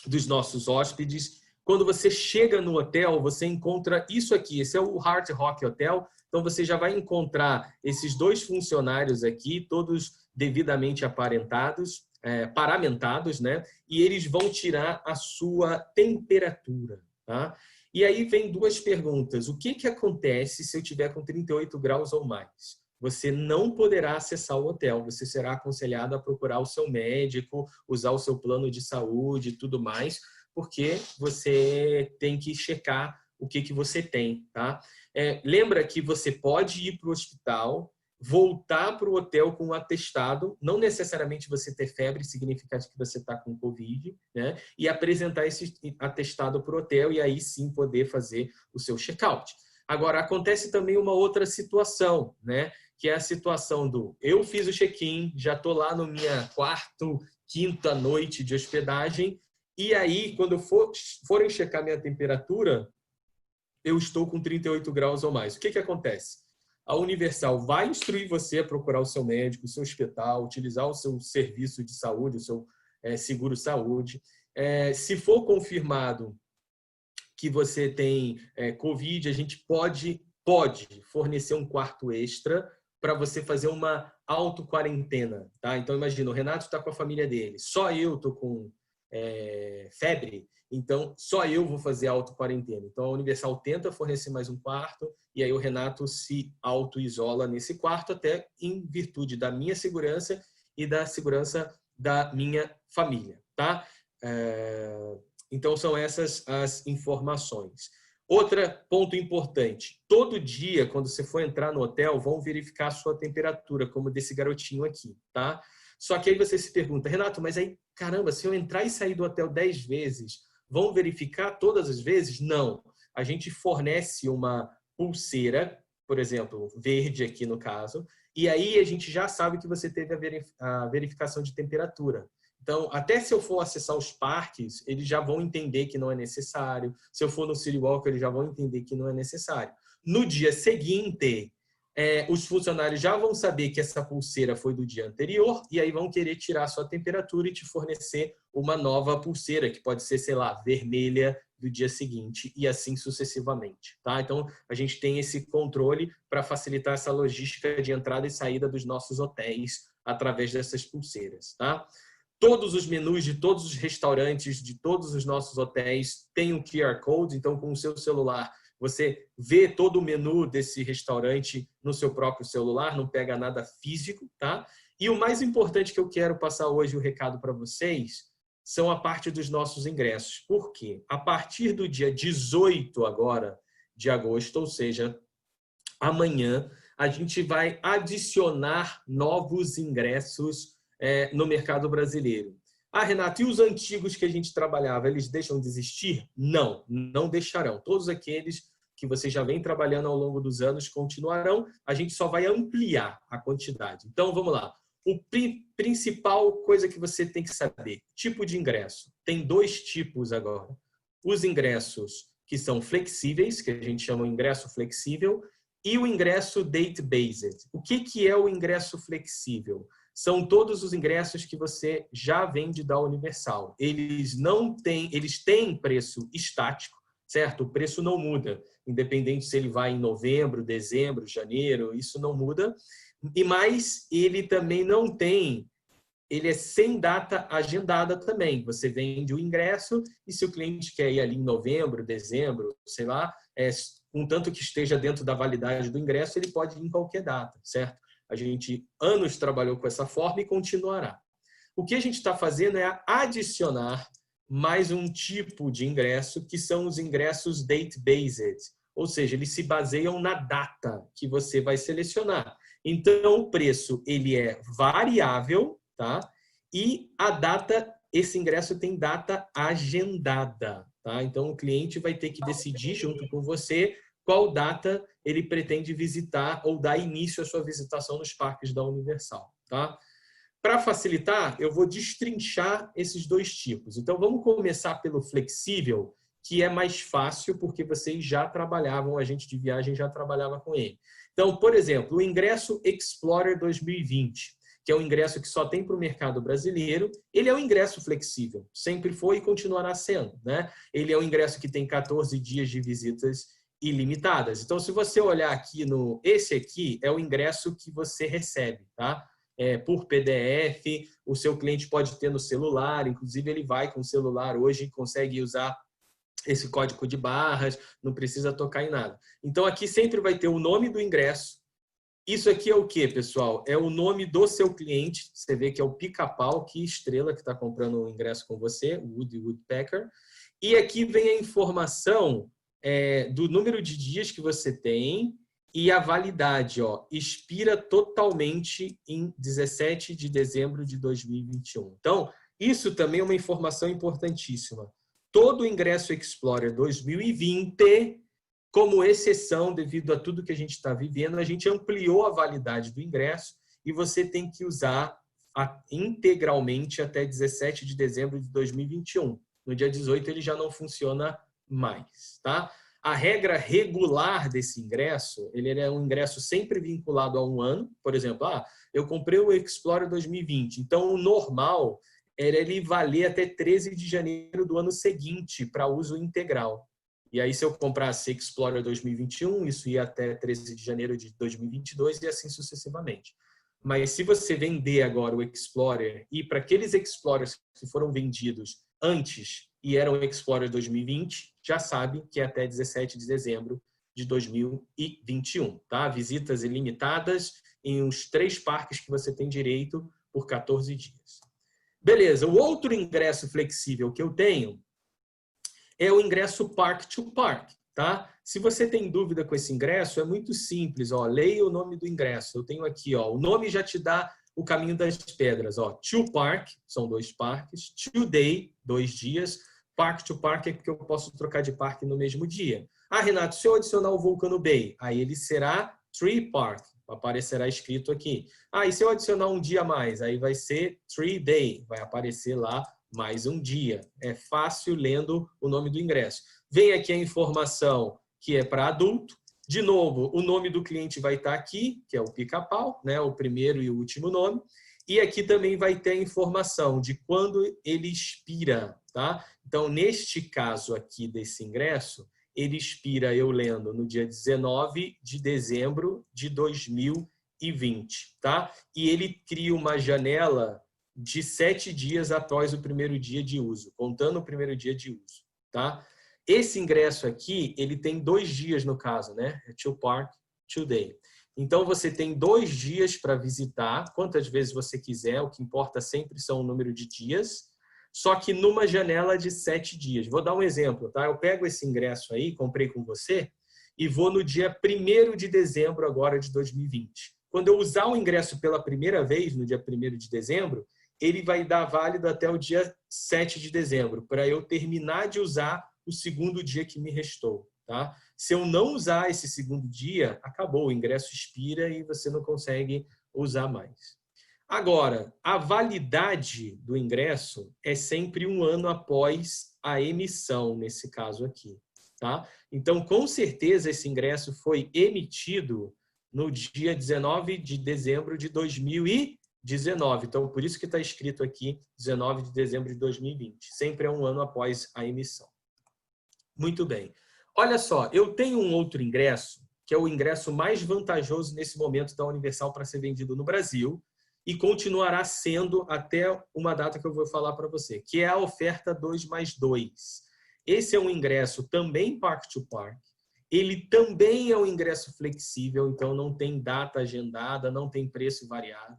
dos nossos hóspedes. Quando você chega no hotel, você encontra isso aqui. Esse é o Hard Rock Hotel. Então, você já vai encontrar esses dois funcionários aqui, todos devidamente aparentados, paramentados, né? E eles vão tirar a sua temperatura, tá? E aí vem duas perguntas. O que acontece se eu tiver com 38 graus ou mais? Você não poderá acessar o hotel. Você será aconselhado a procurar o seu médico, usar o seu plano de saúde e tudo mais, porque você tem que checar o que você tem, tá? Lembra que você pode ir para o hospital, voltar para o hotel com um atestado, não necessariamente você ter febre significa que você está com Covid, né? E apresentar esse atestado para o hotel e aí sim poder fazer o seu check-out. Agora, acontece também uma outra situação, né? Que é a situação do eu fiz o check-in, já estou lá na minha quinta noite de hospedagem e aí, quando forem checar minha temperatura, eu estou com 38 graus ou mais. O que acontece? A Universal vai instruir você a procurar o seu médico, o seu hospital, utilizar o seu serviço de saúde, o seu seguro-saúde. Se for confirmado que você tem Covid, a gente pode fornecer um quarto extra para você fazer uma auto-quarentena. Tá? Então, imagina, o Renato está com a família dele, só eu estou com febre, então só eu vou fazer auto-quarentena. Então, a Universal tenta fornecer mais um quarto e aí o Renato se auto-isola nesse quarto até em virtude da minha segurança e da segurança da minha família, tá? Então, são essas as informações. Outro ponto importante, todo dia, quando você for entrar no hotel, vão verificar a sua temperatura, como desse garotinho aqui, tá? Só que aí você se pergunta, Renato, mas aí, caramba, se eu entrar e sair do hotel 10 vezes, vão verificar todas as vezes? Não. A gente fornece uma pulseira, por exemplo, verde aqui no caso, e aí a gente já sabe que você teve a verificação de temperatura. Então, até se eu for acessar os parques, eles já vão entender que não é necessário. Se eu for no City Walk, eles já vão entender que não é necessário. No dia seguinte, os funcionários já vão saber que essa pulseira foi do dia anterior e aí vão querer tirar a sua temperatura e te fornecer uma nova pulseira, que pode ser, sei lá, vermelha do dia seguinte e assim sucessivamente, tá? Então, a gente tem esse controle para facilitar essa logística de entrada e saída dos nossos hotéis através dessas pulseiras, tá? Todos os menus de todos os restaurantes, de todos os nossos hotéis têm um QR Code, então com o seu celular você vê todo o menu desse restaurante no seu próprio celular, não pega nada físico, tá? E o mais importante que eu quero passar hoje o recado para vocês são a parte dos nossos ingressos. Por quê? A partir do dia 18 agora de agosto, ou seja, amanhã, a gente vai adicionar novos ingressos no mercado brasileiro. Ah, Renato, e os antigos que a gente trabalhava, eles deixam de existir? Não, não deixarão. Todos aqueles que você já vem trabalhando ao longo dos anos continuarão, a gente só vai ampliar a quantidade. Então, vamos lá. O principal coisa que você tem que saber, tipo de ingresso. Tem dois tipos agora. Os ingressos que são flexíveis, que a gente chama de ingresso flexível, e o ingresso date-based. O que é o ingresso flexível? são todos os ingressos que você já vende da Universal. Eles têm preço estático, certo? O preço não muda, independente se ele vai em novembro, dezembro, janeiro, isso não muda. Mas ele também não tem, ele é sem data agendada também. Você vende o ingresso e se o cliente quer ir ali em novembro, dezembro, sei lá, contanto que esteja dentro da validade do ingresso, ele pode ir em qualquer data, certo? A gente anos trabalhou com essa forma e continuará. O que a gente está fazendo é adicionar mais um tipo de ingresso, que são os ingressos date-based, ou seja, eles se baseiam na data que você vai selecionar. Então, o preço ele é variável, tá? E a data, esse ingresso tem data agendada, tá? Então, o cliente vai ter que decidir junto com você qual data ele pretende visitar ou dar início à sua visitação nos parques da Universal, tá? Para facilitar, eu vou destrinchar esses dois tipos. Então, vamos começar pelo flexível, que é mais fácil porque vocês já trabalhavam, a agente de viagem já trabalhava com ele. Então, por exemplo, o ingresso Explorer 2020, que é um ingresso que só tem para o mercado brasileiro, ele é um ingresso flexível, sempre foi e continuará sendo, né? Ele é um ingresso que tem 14 dias de visitas ilimitadas. Então, se você olhar aqui esse aqui é o ingresso que você recebe, tá? Por PDF, o seu cliente pode ter no celular, inclusive ele vai com o celular hoje e consegue usar esse código de barras, não precisa tocar em nada. Então, aqui sempre vai ter o nome do ingresso. Isso aqui é o que, pessoal? É o nome do seu cliente. Você vê que é o Pica-Pau, que estrela que está comprando o ingresso com você, o Woodpecker. E aqui vem a informação do número de dias que você tem e a validade. Ó, expira totalmente em 17 de dezembro de 2021. Então, isso também é uma informação importantíssima. Todo o ingresso Explorer 2020, como exceção, devido a tudo que a gente está vivendo, a gente ampliou a validade do ingresso e você tem que usar integralmente até 17 de dezembro de 2021. No dia 18 ele já não funciona mais, tá? A regra regular desse ingresso, ele é um ingresso sempre vinculado a um ano. Por exemplo, eu comprei o Explorer 2020, então o normal era ele valer até 13 de janeiro do ano seguinte para uso integral. E aí, se eu comprasse Explorer 2021, isso ia até 13 de janeiro de 2022 e assim sucessivamente. Mas se você vender agora o Explorer e para aqueles Explorers que foram vendidos antes e eram Explorer 2020, já sabe que é até 17 de dezembro de 2021, tá? Visitas ilimitadas em uns 3 parques que você tem direito por 14 dias. Beleza, o outro ingresso flexível que eu tenho é o ingresso Park to Park, tá? Se você tem dúvida com esse ingresso, é muito simples, ó, leia o nome do ingresso. Eu tenho aqui, ó, o nome já te dá o caminho das pedras, ó. To Park, são 2 parques. To Day, 2 dias. Park to Park é porque eu posso trocar de parque no mesmo dia. Renato, se eu adicionar o Volcano Bay, aí ele será 3 Park. Aparecerá escrito aqui. E se eu adicionar um dia a mais, aí vai ser 3 Day, vai aparecer lá mais um dia. É fácil lendo o nome do ingresso. Vem aqui a informação que é para adulto. De novo, o nome do cliente vai estar aqui, que é o Pica-Pau, né? O primeiro e o último nome. E aqui também vai ter a informação de quando ele expira, tá? Então, neste caso aqui desse ingresso, ele expira, eu lendo, no dia 19 de dezembro de 2020, tá? E ele cria uma janela de 7 dias após o primeiro dia de uso, contando o primeiro dia de uso, tá? Esse ingresso aqui, ele tem 2 dias no caso, né? To Park, to Day. Então, você tem 2 dias para visitar, quantas vezes você quiser, o que importa sempre são o número de dias, só que numa janela de 7 dias. Vou dar um exemplo, tá? Eu pego esse ingresso aí, comprei com você, e vou no dia 1º de dezembro agora de 2020. Quando eu usar o ingresso pela primeira vez, no dia 1º de dezembro, ele vai dar válido até o dia 7 de dezembro, para eu terminar de usar o segundo dia que me restou, tá? Se eu não usar esse segundo dia, acabou, o ingresso expira e você não consegue usar mais. Agora, a validade do ingresso é sempre 1 ano após a emissão, nesse caso aqui, tá? Então, com certeza, esse ingresso foi emitido no dia 19 de dezembro de 2020. 19. Então, por isso que está escrito aqui 19 de dezembro de 2020. Sempre é um ano após a emissão. Muito bem. Olha só, eu tenho um outro ingresso, que é o ingresso mais vantajoso nesse momento da Universal para ser vendido no Brasil e continuará sendo até uma data que eu vou falar para você, que é a oferta 2+2. Esse é um ingresso também Park to Park. Ele também é um ingresso flexível, então não tem data agendada, não tem preço variado.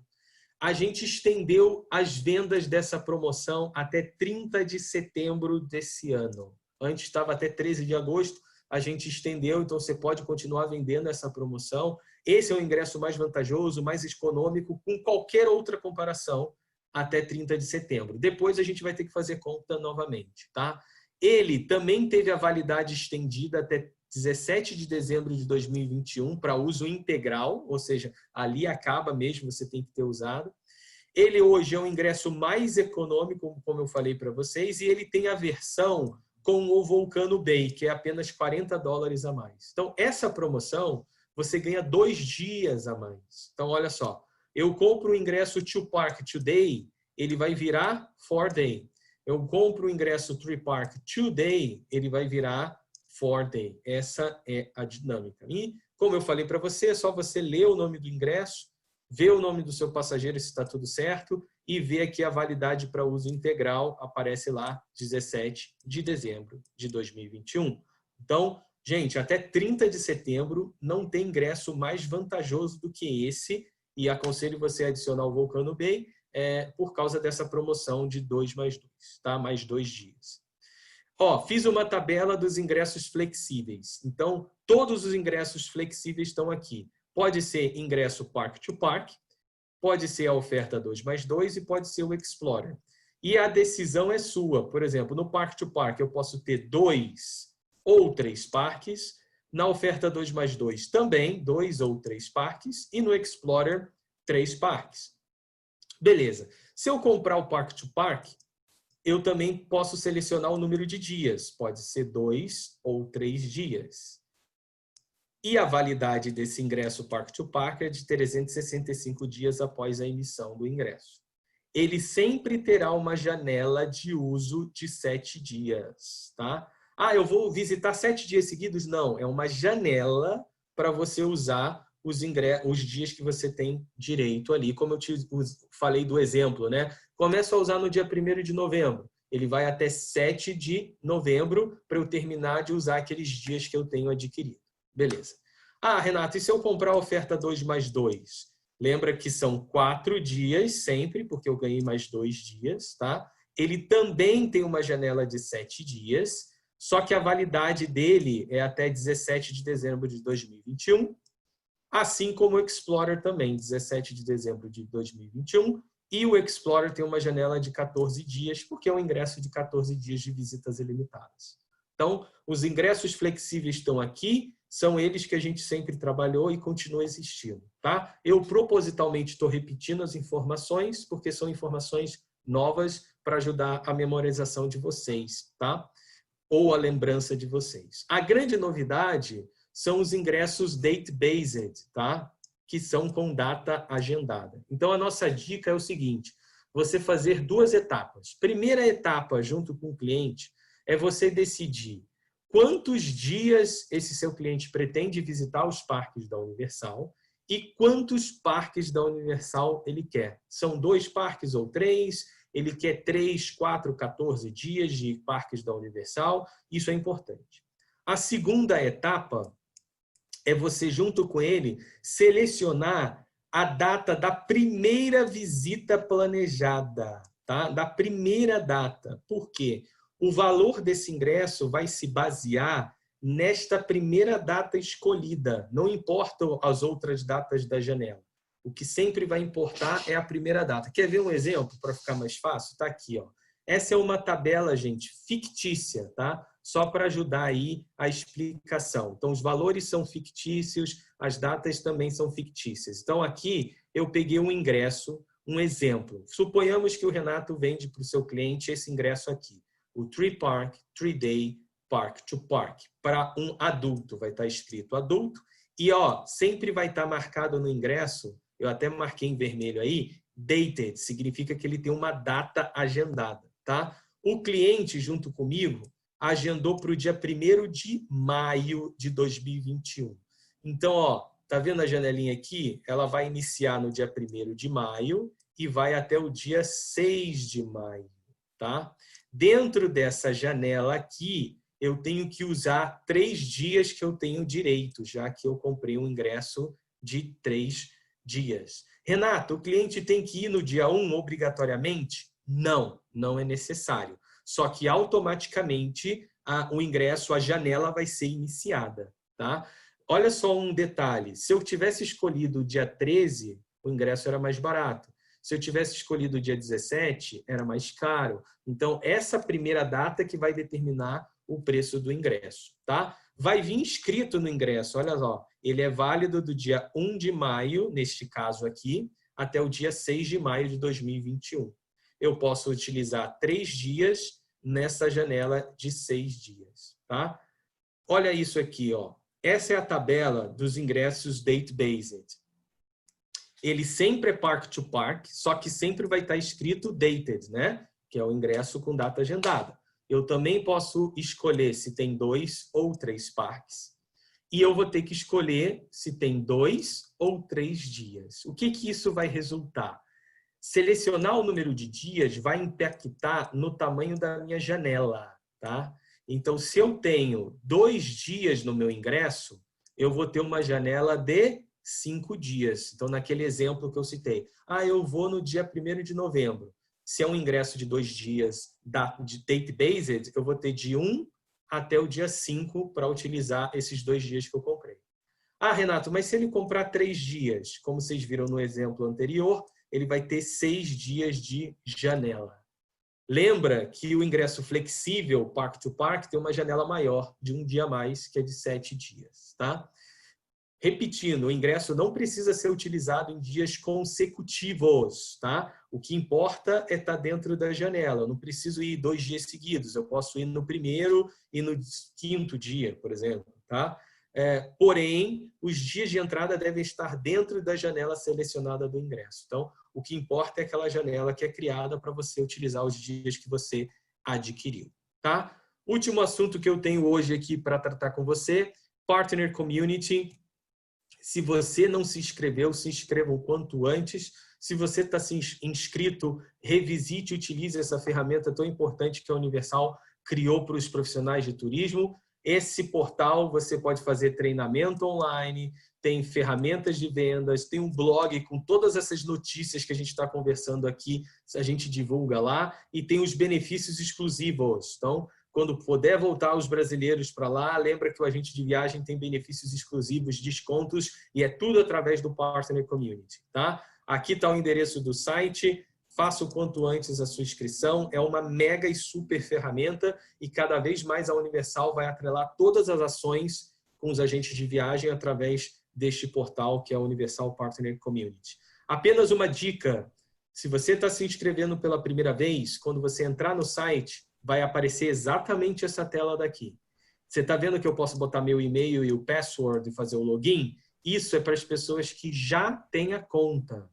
A gente estendeu as vendas dessa promoção até 30 de setembro desse ano. Antes estava até 13 de agosto, a gente estendeu, então você pode continuar vendendo essa promoção. Esse é o ingresso mais vantajoso, mais econômico, com qualquer outra comparação, até 30 de setembro. Depois a gente vai ter que fazer conta novamente, tá? Ele também teve a validade estendida até 17 de dezembro de 2021 para uso integral, ou seja, ali acaba mesmo, você tem que ter usado. Ele hoje é um ingresso mais econômico, como eu falei para vocês, e ele tem a versão com o Volcano Bay, que é apenas $40 a mais. Então, essa promoção, você ganha 2 dias a mais. Então, olha só, eu compro o ingresso to Park Today, ele vai virar 4-day. Eu compro o ingresso 3 Park Today, ele vai virar 4-day. Essa é a dinâmica. E, como eu falei para você, é só você ler o nome do ingresso, ver o nome do seu passageiro se está tudo certo e ver aqui a validade para uso integral, aparece lá 17 de dezembro de 2021. Então, gente, até 30 de setembro não tem ingresso mais vantajoso do que esse e aconselho você a adicionar o Volcano Bay por causa dessa promoção de 2+2, tá? Mais 2 dias. Ó, fiz uma tabela dos ingressos flexíveis. Então, todos os ingressos flexíveis estão aqui. Pode ser ingresso Park to Park, pode ser a oferta 2+2 e pode ser o Explorer. E a decisão é sua. Por exemplo, no Park to Park eu posso ter 2 ou 3 parques. Na oferta 2+2 também 2 ou 3 parques. E no Explorer, 3 parques. Beleza. Se eu comprar o Park to Park, eu também posso selecionar o número de dias. Pode ser 2 ou 3 dias. E a validade desse ingresso Park to Park é de 365 dias após a emissão do ingresso. Ele sempre terá uma janela de uso de 7 dias, tá? Ah, eu vou visitar 7 dias seguidos? Não, é uma janela para você usar os dias que você tem direito ali, como eu te falei do exemplo, né? Começo a usar no dia 1º de novembro. Ele vai até 7 de novembro para eu terminar de usar aqueles dias que eu tenho adquirido. Beleza. Ah, Renato, e se eu comprar a oferta 2+2? Lembra que são 4 dias sempre, porque eu ganhei mais 2 dias, tá? Ele também tem uma janela de 7 dias, só que a validade dele é até 17 de dezembro de 2021, assim como o Explorer também, 17 de dezembro de 2021, e o Explorer tem uma janela de 14 dias, porque é um ingresso de 14 dias de visitas ilimitadas. Então, os ingressos flexíveis estão aqui, são eles que a gente sempre trabalhou e continua existindo, tá? Eu propositalmente estou repetindo as informações, porque são informações novas para ajudar a memorização de vocês, tá? Ou a lembrança de vocês. A grande novidade são os ingressos date-based, tá? Que são com data agendada. Então, a nossa dica é o seguinte, você fazer 2 etapas. Primeira etapa, junto com o cliente, é você decidir quantos dias esse seu cliente pretende visitar os parques da Universal e quantos parques da Universal ele quer. São 2 parques ou 3, ele quer 3, 4, 14 dias de parques da Universal, isso é importante. A segunda etapa é você, junto com ele, selecionar a data da primeira visita planejada, tá? Da primeira data. Por quê? O valor desse ingresso vai se basear nesta primeira data escolhida. Não importam as outras datas da janela. O que sempre vai importar é a primeira data. Quer ver um exemplo para ficar mais fácil? Está aqui, ó. Essa é uma tabela, gente, fictícia, tá? Só para ajudar aí a explicação. Então, os valores são fictícios, as datas também são fictícias. Então, aqui eu peguei um ingresso, um exemplo. Suponhamos que o Renato vende para o seu cliente esse ingresso aqui. O 3 Park, 3-Day, Park to Park. Para um adulto, vai estar escrito adulto. E, ó, sempre vai estar marcado no ingresso, eu até marquei em vermelho aí, dated, significa que ele tem uma data agendada, tá? O cliente, junto comigo, agendou para o dia 1º de maio de 2021. Então, ó, tá vendo a janelinha aqui? Ela vai iniciar no dia 1º de maio e vai até o dia 6 de maio, tá? Dentro dessa janela aqui, eu tenho que usar 3 dias que eu tenho direito, já que eu comprei um ingresso de 3 dias. Renato, o cliente tem que ir no dia 1 obrigatoriamente? Não, não é necessário. Só que automaticamente o ingresso, a janela vai ser iniciada, tá? Olha só um detalhe, se eu tivesse escolhido o dia 13, o ingresso era mais barato. Se eu tivesse escolhido o dia 17, era mais caro. Então, essa primeira data que vai determinar o preço do ingresso, tá? Vai vir escrito no ingresso, olha só, ele é válido do dia 1 de maio, neste caso aqui, até o dia 6 de maio de 2021. Eu posso utilizar 3 dias nessa janela de 6 dias, tá? Olha isso aqui, ó. Essa é a tabela dos ingressos date-based. Ele sempre é park to park, só que sempre vai estar escrito dated, né? Que é o ingresso com data agendada. Eu também posso escolher se tem 2 ou 3 parques. E eu vou ter que escolher se tem 2 ou 3 dias. O que isso vai resultar? Selecionar o número de dias vai impactar no tamanho da minha janela, tá? Então, se eu tenho 2 dias no meu ingresso, eu vou ter uma janela de 5 dias. Então, naquele exemplo que eu citei, eu vou no dia 1º de novembro. Se é um ingresso de 2 dias de date-based, eu vou ter de 1 até o dia 5 para utilizar esses 2 dias que eu comprei. Renato, mas se ele comprar 3 dias, como vocês viram no exemplo anterior, ele vai ter 6 dias de janela. Lembra que o ingresso flexível, park to park, tem uma janela maior, de 1 dia a mais, que é de 7 dias, tá? Repetindo, o ingresso não precisa ser utilizado em dias consecutivos, tá? O que importa é estar dentro da janela. Eu não preciso ir 2 dias seguidos. Eu posso ir no 1º e no 5º dia, por exemplo, tá? Porém, os dias de entrada devem estar dentro da janela selecionada do ingresso. Então, o que importa é aquela janela que é criada para você utilizar os dias que você adquiriu, tá? Último assunto que eu tenho hoje aqui para tratar com você, Partner Community. Se você não se inscreveu, se inscreva o quanto antes. Se você está inscrito, revisite e utilize essa ferramenta tão importante que a Universal criou para os profissionais de turismo. Esse portal você pode fazer treinamento online, tem ferramentas de vendas, tem um blog com todas essas notícias que a gente está conversando aqui, a gente divulga lá, e tem os benefícios exclusivos. Então, quando puder voltar os brasileiros para lá, lembra que o agente de viagem tem benefícios exclusivos, descontos, e é tudo através do Partner Community, tá? Aqui está o endereço do site, faça o quanto antes a sua inscrição, é uma mega e super ferramenta e cada vez mais a Universal vai atrelar todas as ações com os agentes de viagem através deste portal que é a Universal Partner Community. Apenas uma dica, se você está se inscrevendo pela primeira vez, quando você entrar no site, vai aparecer exatamente essa tela daqui. Você está vendo que eu posso botar meu e-mail e o password e fazer o login? Isso é para as pessoas que já têm a conta.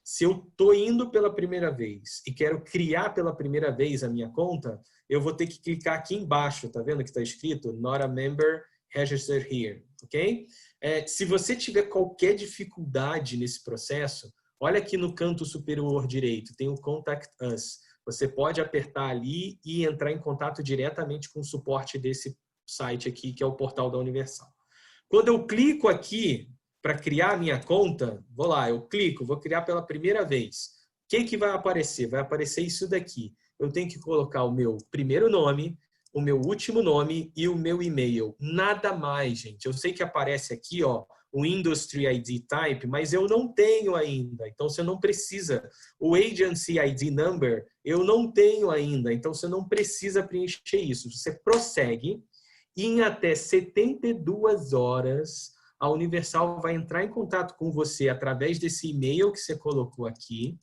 Se eu estou indo pela primeira vez e quero criar pela primeira vez a minha conta, eu vou ter que clicar aqui embaixo, tá vendo que está escrito Not a member, register here, ok? Se você tiver qualquer dificuldade nesse processo, olha aqui no canto superior direito, tem o Contact Us. Você pode apertar ali e entrar em contato diretamente com o suporte desse site aqui, que é o portal da Universal. Quando eu clico aqui para criar a minha conta, vou lá, eu clico, vou criar pela primeira vez. O que vai aparecer? Vai aparecer isso daqui. Eu tenho que colocar o meu primeiro nome, o meu último nome e o meu e-mail. Nada mais, gente. Eu sei que aparece aqui, ó, o Industry ID Type, mas eu não tenho ainda. Então, você não precisa. O Agency ID Number, eu não tenho ainda. Então, você não precisa preencher isso. Você prossegue e em até 72 horas, a Universal vai entrar em contato com você através desse e-mail que você colocou aqui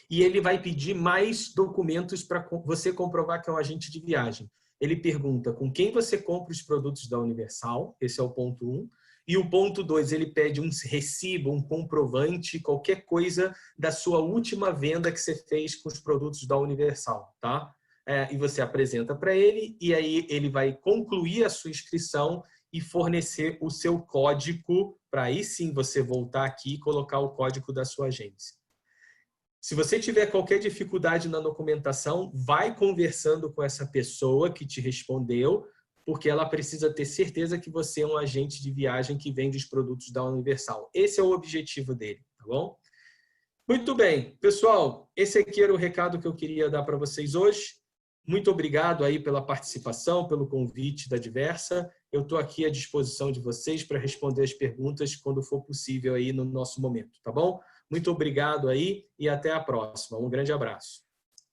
e ele vai pedir mais documentos para você comprovar que é um agente de viagem. Ele pergunta com quem você compra os produtos da Universal, esse é o ponto 1, E o ponto 2, ele pede um recibo, um comprovante, qualquer coisa da sua última venda que você fez com os produtos da Universal, tá? E você apresenta para ele e aí ele vai concluir a sua inscrição e fornecer o seu código para aí sim você voltar aqui e colocar o código da sua agência. Se você tiver qualquer dificuldade na documentação, vai conversando com essa pessoa que te respondeu, porque ela precisa ter certeza que você é um agente de viagem que vende os produtos da Universal. Esse é o objetivo dele, tá bom? Muito bem, pessoal, esse aqui era o recado que eu queria dar para vocês hoje. Muito obrigado aí pela participação, pelo convite da Diversa. Eu estou aqui à disposição de vocês para responder as perguntas quando for possível aí no nosso momento, tá bom? Muito obrigado aí e até a próxima. Um grande abraço.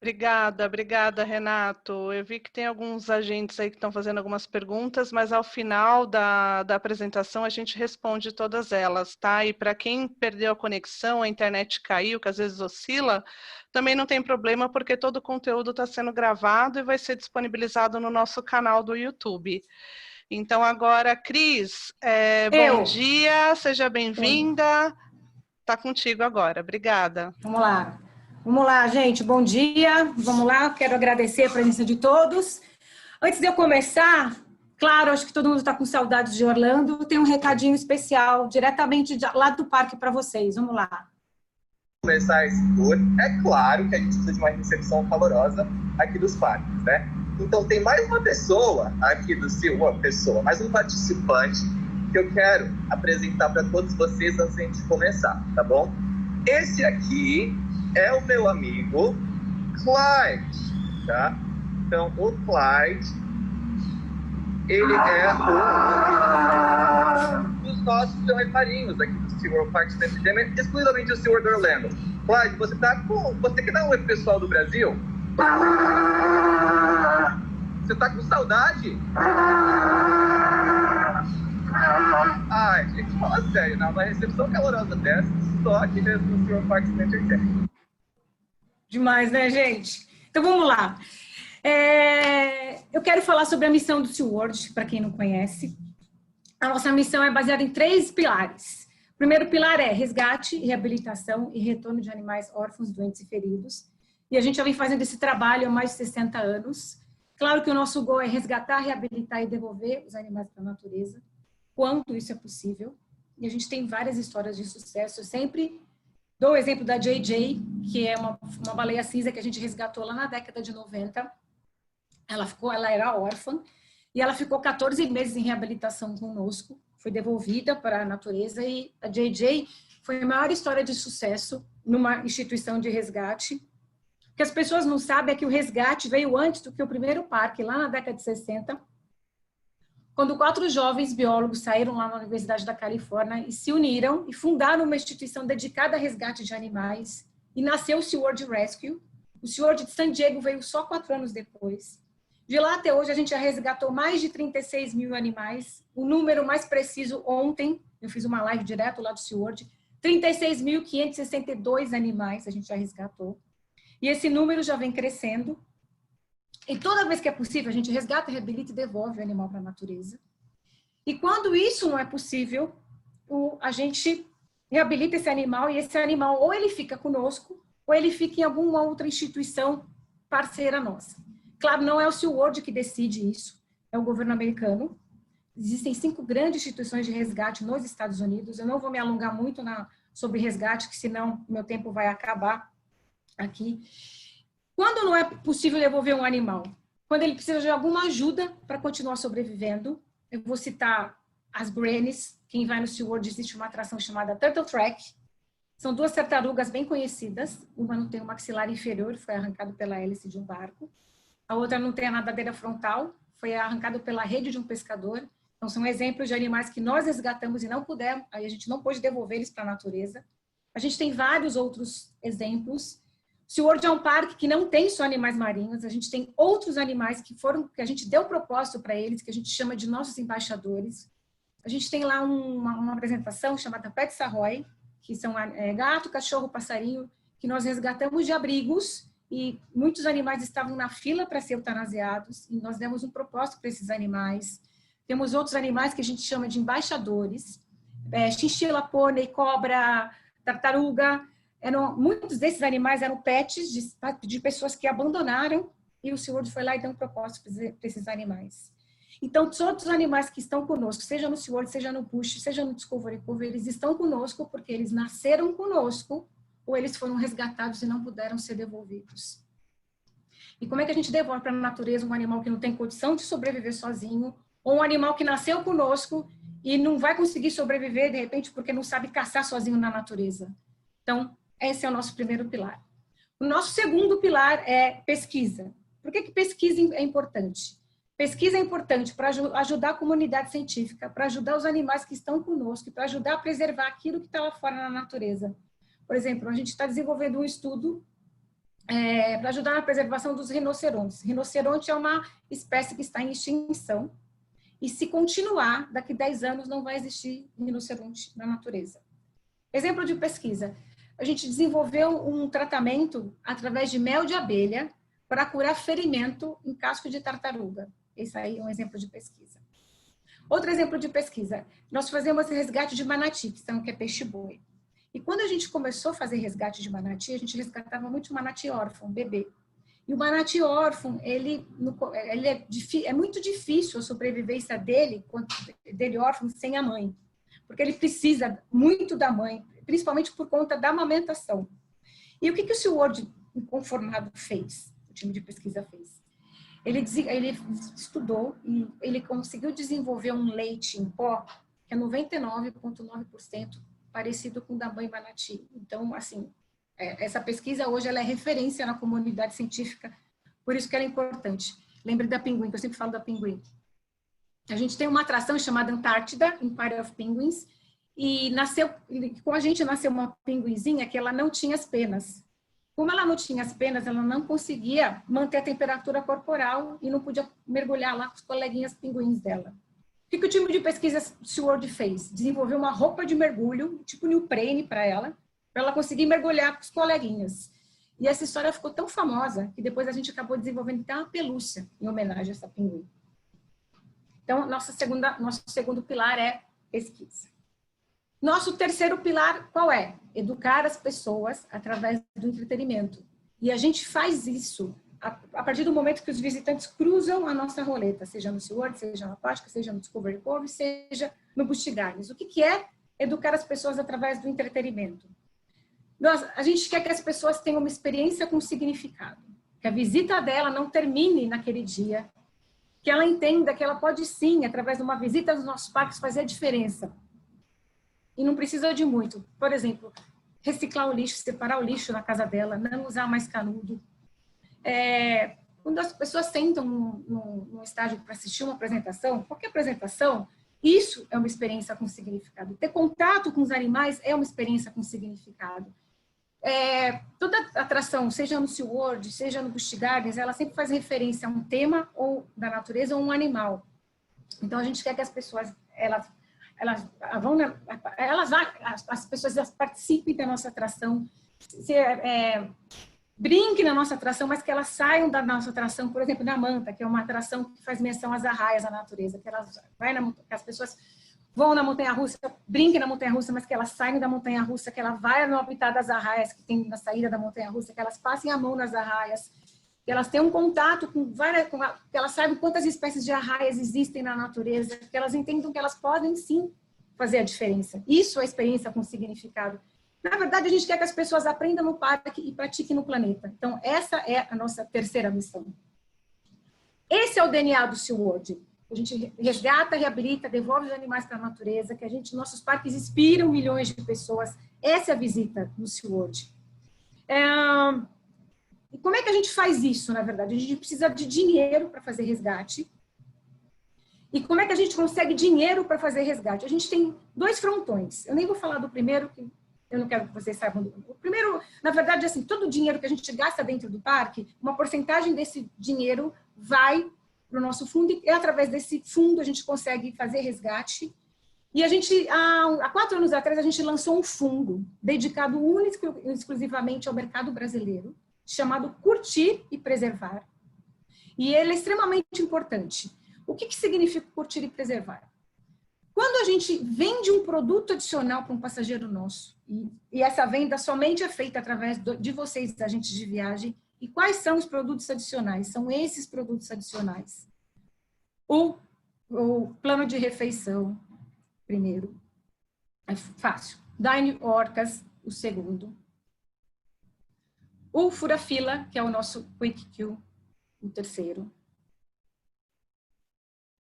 Obrigada, Renato. Eu vi que tem alguns agentes aí que estão fazendo algumas perguntas, mas ao final da apresentação a gente responde todas elas, tá? E para quem perdeu a conexão, a internet caiu, que às vezes oscila, também não tem problema, porque todo o conteúdo está sendo gravado e vai ser disponibilizado no nosso canal do YouTube. Então agora, Cris, bom dia, seja bem-vinda. Está contigo agora. Obrigada. Vamos lá. Vamos lá, gente. Bom dia. Vamos lá. Quero agradecer a presença de todos. Antes de eu começar, claro, acho que todo mundo está com saudades de Orlando. Tem um recadinho especial, diretamente lá do parque para vocês. Vamos lá. Começar esse tour, é claro que a gente precisa de uma recepção calorosa aqui dos parques, né? Então tem mais uma pessoa aqui do SeaWorld, mais um participante que eu quero apresentar para todos vocês antes de começar, tá bom? Esse aqui é o meu amigo Clyde, tá? Então, o Clyde, ele é um dos nossos marinhos aqui do SeaWorld Park Center, exclusivamente do SeaWorld Orlando. Clyde, você quer dar um oi pro pessoal do Brasil? Você tá com saudade? Ai, gente, fala sério, uma recepção calorosa dessa, só aqui mesmo no SeaWorld Park Center tem. Demais, né, gente? Então, vamos lá. Eu quero falar sobre a missão do SeaWorld, para quem não conhece. A nossa missão é baseada em 3 pilares. O primeiro pilar é resgate, reabilitação e retorno de animais órfãos, doentes e feridos. E a gente já vem fazendo esse trabalho há mais de 60 anos. Claro que o nosso goal é resgatar, reabilitar e devolver os animais para a natureza, quanto isso é possível. E a gente tem várias histórias de sucesso. Eu sempre dou o exemplo da JJ, que é uma baleia cinza que a gente resgatou lá na década de 90. Ela era órfã e ela ficou 14 meses em reabilitação conosco. Foi devolvida para a natureza e a JJ foi a maior história de sucesso numa instituição de resgate. O que as pessoas não sabem é que o resgate veio antes do que o primeiro parque, lá na década de 60, quando 4 jovens biólogos saíram lá na Universidade da Califórnia e se uniram e fundaram uma instituição dedicada a resgate de animais e nasceu o SeaWorld Rescue. O SeaWorld de San Diego veio só 4 anos depois. De lá até hoje a gente já resgatou mais de 36 mil animais. O número mais preciso ontem, eu fiz uma live direto lá do SeaWorld, 36.562 animais a gente já resgatou. E esse número já vem crescendo. E toda vez que é possível, a gente resgata, reabilita e devolve o animal para a natureza. E quando isso não é possível, a gente reabilita esse animal e esse animal ou ele fica conosco ou ele fica em alguma outra instituição parceira nossa. Claro, não é o SeaWorld que decide isso, é o governo americano. Existem 5 grandes instituições de resgate nos Estados Unidos. Eu não vou me alongar muito sobre resgate, que senão meu tempo vai acabar aqui. Quando não é possível devolver um animal? Quando ele precisa de alguma ajuda para continuar sobrevivendo. Eu vou citar as Grannies. Quem vai no SeaWorld, existe uma atração chamada Turtle Track. São 2 tartarugas bem conhecidas. Uma não tem o maxilar inferior, foi arrancado pela hélice de um barco. A outra não tem a nadadeira frontal, foi arrancado pela rede de um pescador. Então, são exemplos de animais que nós resgatamos e não pudemos, aí a gente não pôde devolver eles para a natureza. A gente tem vários outros exemplos. O SeaWorld é um parque que não tem só animais marinhos, a gente tem outros animais que a gente deu propósito para eles, que a gente chama de nossos embaixadores. A gente tem lá uma apresentação chamada Pets Ahoy, que são gato, cachorro, passarinho, que nós resgatamos de abrigos e muitos animais estavam na fila para ser eutanasiados e nós demos um propósito para esses animais. Temos outros animais que a gente chama de embaixadores. chinchila, pônei, cobra, tartaruga. Muitos desses animais eram pets de pessoas que abandonaram e o SeaWorld foi lá e deu um propósito para esses animais. Então, todos os animais que estão conosco, seja no SeaWorld, seja no Push, seja no Discovery Cove, eles estão conosco porque eles nasceram conosco ou eles foram resgatados e não puderam ser devolvidos. E como é que a gente devolve para a natureza um animal que não tem condição de sobreviver sozinho ou um animal que nasceu conosco e não vai conseguir sobreviver, de repente, porque não sabe caçar sozinho na natureza? Então, esse é o nosso primeiro pilar. O nosso segundo pilar é pesquisa. Por que pesquisa é importante? Pesquisa é importante para ajudar a comunidade científica, para ajudar os animais que estão conosco, para ajudar a preservar aquilo que está lá fora na natureza. Por exemplo, a gente está desenvolvendo um estudo para ajudar na preservação dos rinocerontes. Rinoceronte é uma espécie que está em extinção e se continuar, daqui 10 anos não vai existir rinoceronte na natureza. Exemplo de pesquisa. A gente desenvolveu um tratamento através de mel de abelha para curar ferimento em casco de tartaruga. Esse aí é um exemplo de pesquisa. Outro exemplo de pesquisa. Nós fazemos resgate de manati, que é peixe-boi. E quando a gente começou a fazer resgate de manati, a gente resgatava muito manati órfão, bebê. E o manati órfão, é muito difícil a sobrevivência dele órfão sem a mãe. Porque ele precisa muito da mãe, principalmente por conta da amamentação. E o que o SeaWorld Inconformado fez? O time de pesquisa fez. Ele estudou e ele conseguiu desenvolver um leite em pó que é 99,9% parecido com o da mãe manati. Então, assim, essa pesquisa hoje ela é referência na comunidade científica, por isso que ela é importante. Lembre da pinguim, que eu sempre falo da pinguim. A gente tem uma atração chamada Antártida, Empire of Penguins, e com a gente nasceu uma pinguinzinha que ela não tinha as penas. Como ela não tinha as penas, ela não conseguia manter a temperatura corporal e não podia mergulhar lá com os coleguinhas pinguins dela. O que o time de pesquisa SeaWorld fez? Desenvolveu uma roupa de mergulho, tipo neoprene para ela conseguir mergulhar com os coleguinhas. E essa história ficou tão famosa que depois a gente acabou desenvolvendo até uma pelúcia em homenagem a essa pinguim. Então, nosso segundo pilar é pesquisa. Nosso terceiro pilar, qual é? Educar as pessoas através do entretenimento. E a gente faz isso a partir do momento que os visitantes cruzam a nossa roleta, seja no SeaWorld, seja na Aquática, seja no Discovery Cove, seja no Busch Gardens. O que é educar as pessoas através do entretenimento? A gente quer que as pessoas tenham uma experiência com significado, que a visita dela não termine naquele dia, que ela entenda que ela pode sim, através de uma visita aos nossos parques, fazer a diferença. E não precisa de muito. Por exemplo, reciclar o lixo, separar o lixo na casa dela, não usar mais canudo. Quando as pessoas sentam num estágio para assistir uma apresentação, qualquer apresentação, isso é uma experiência com significado. Ter contato com os animais é uma experiência com significado. Toda atração, seja no SeaWorld, seja no Busch Gardens, ela sempre faz referência a um tema ou da natureza ou um animal. Então, a gente quer que as pessoas, as pessoas participem da nossa atração, brinquem na nossa atração, mas que elas saiam da nossa atração, por exemplo, na Manta, que é uma atração que faz menção às arraias da natureza, que as pessoas vão na montanha-russa, brinquem na montanha-russa, mas que elas saiam da montanha-russa, que ela vai no habitat das arraias que tem na saída da montanha-russa, que elas passem a mão nas arraias, que elas tenham um contato que elas saibam quantas espécies de arraias existem na natureza, que elas entendam que elas podem sim fazer a diferença. Isso é experiência com significado. Na verdade, a gente quer que as pessoas aprendam no parque e pratiquem no planeta. Então, essa é a nossa terceira missão. Esse é o DNA do SeaWorld. A gente resgata, reabilita, devolve os animais para a natureza, que nossos parques inspiram milhões de pessoas. Essa é a visita no SeaWorld. E como é que a gente faz isso, na verdade? A gente precisa de dinheiro para fazer resgate. E como é que a gente consegue dinheiro para fazer resgate? A gente tem 2 frontões. Eu nem vou falar do primeiro, que eu não quero que vocês saibam. O primeiro, na verdade, assim, todo o dinheiro que a gente gasta dentro do parque, uma porcentagem desse dinheiro vai para o nosso fundo e através desse fundo a gente consegue fazer resgate. E a gente, há 4 anos atrás, a gente lançou um fundo dedicado único e exclusivamente ao mercado brasileiro, chamado Curtir e Preservar. E ele é extremamente importante. O que significa curtir e preservar? Quando a gente vende um produto adicional para um passageiro nosso, e essa venda somente é feita através de vocês, agentes de viagem, e quais são os produtos adicionais? São esses produtos adicionais. O plano de refeição, primeiro, é fácil. Dine Orcas, o segundo. O Fura-Fila, que é o nosso Quick Queue, o terceiro.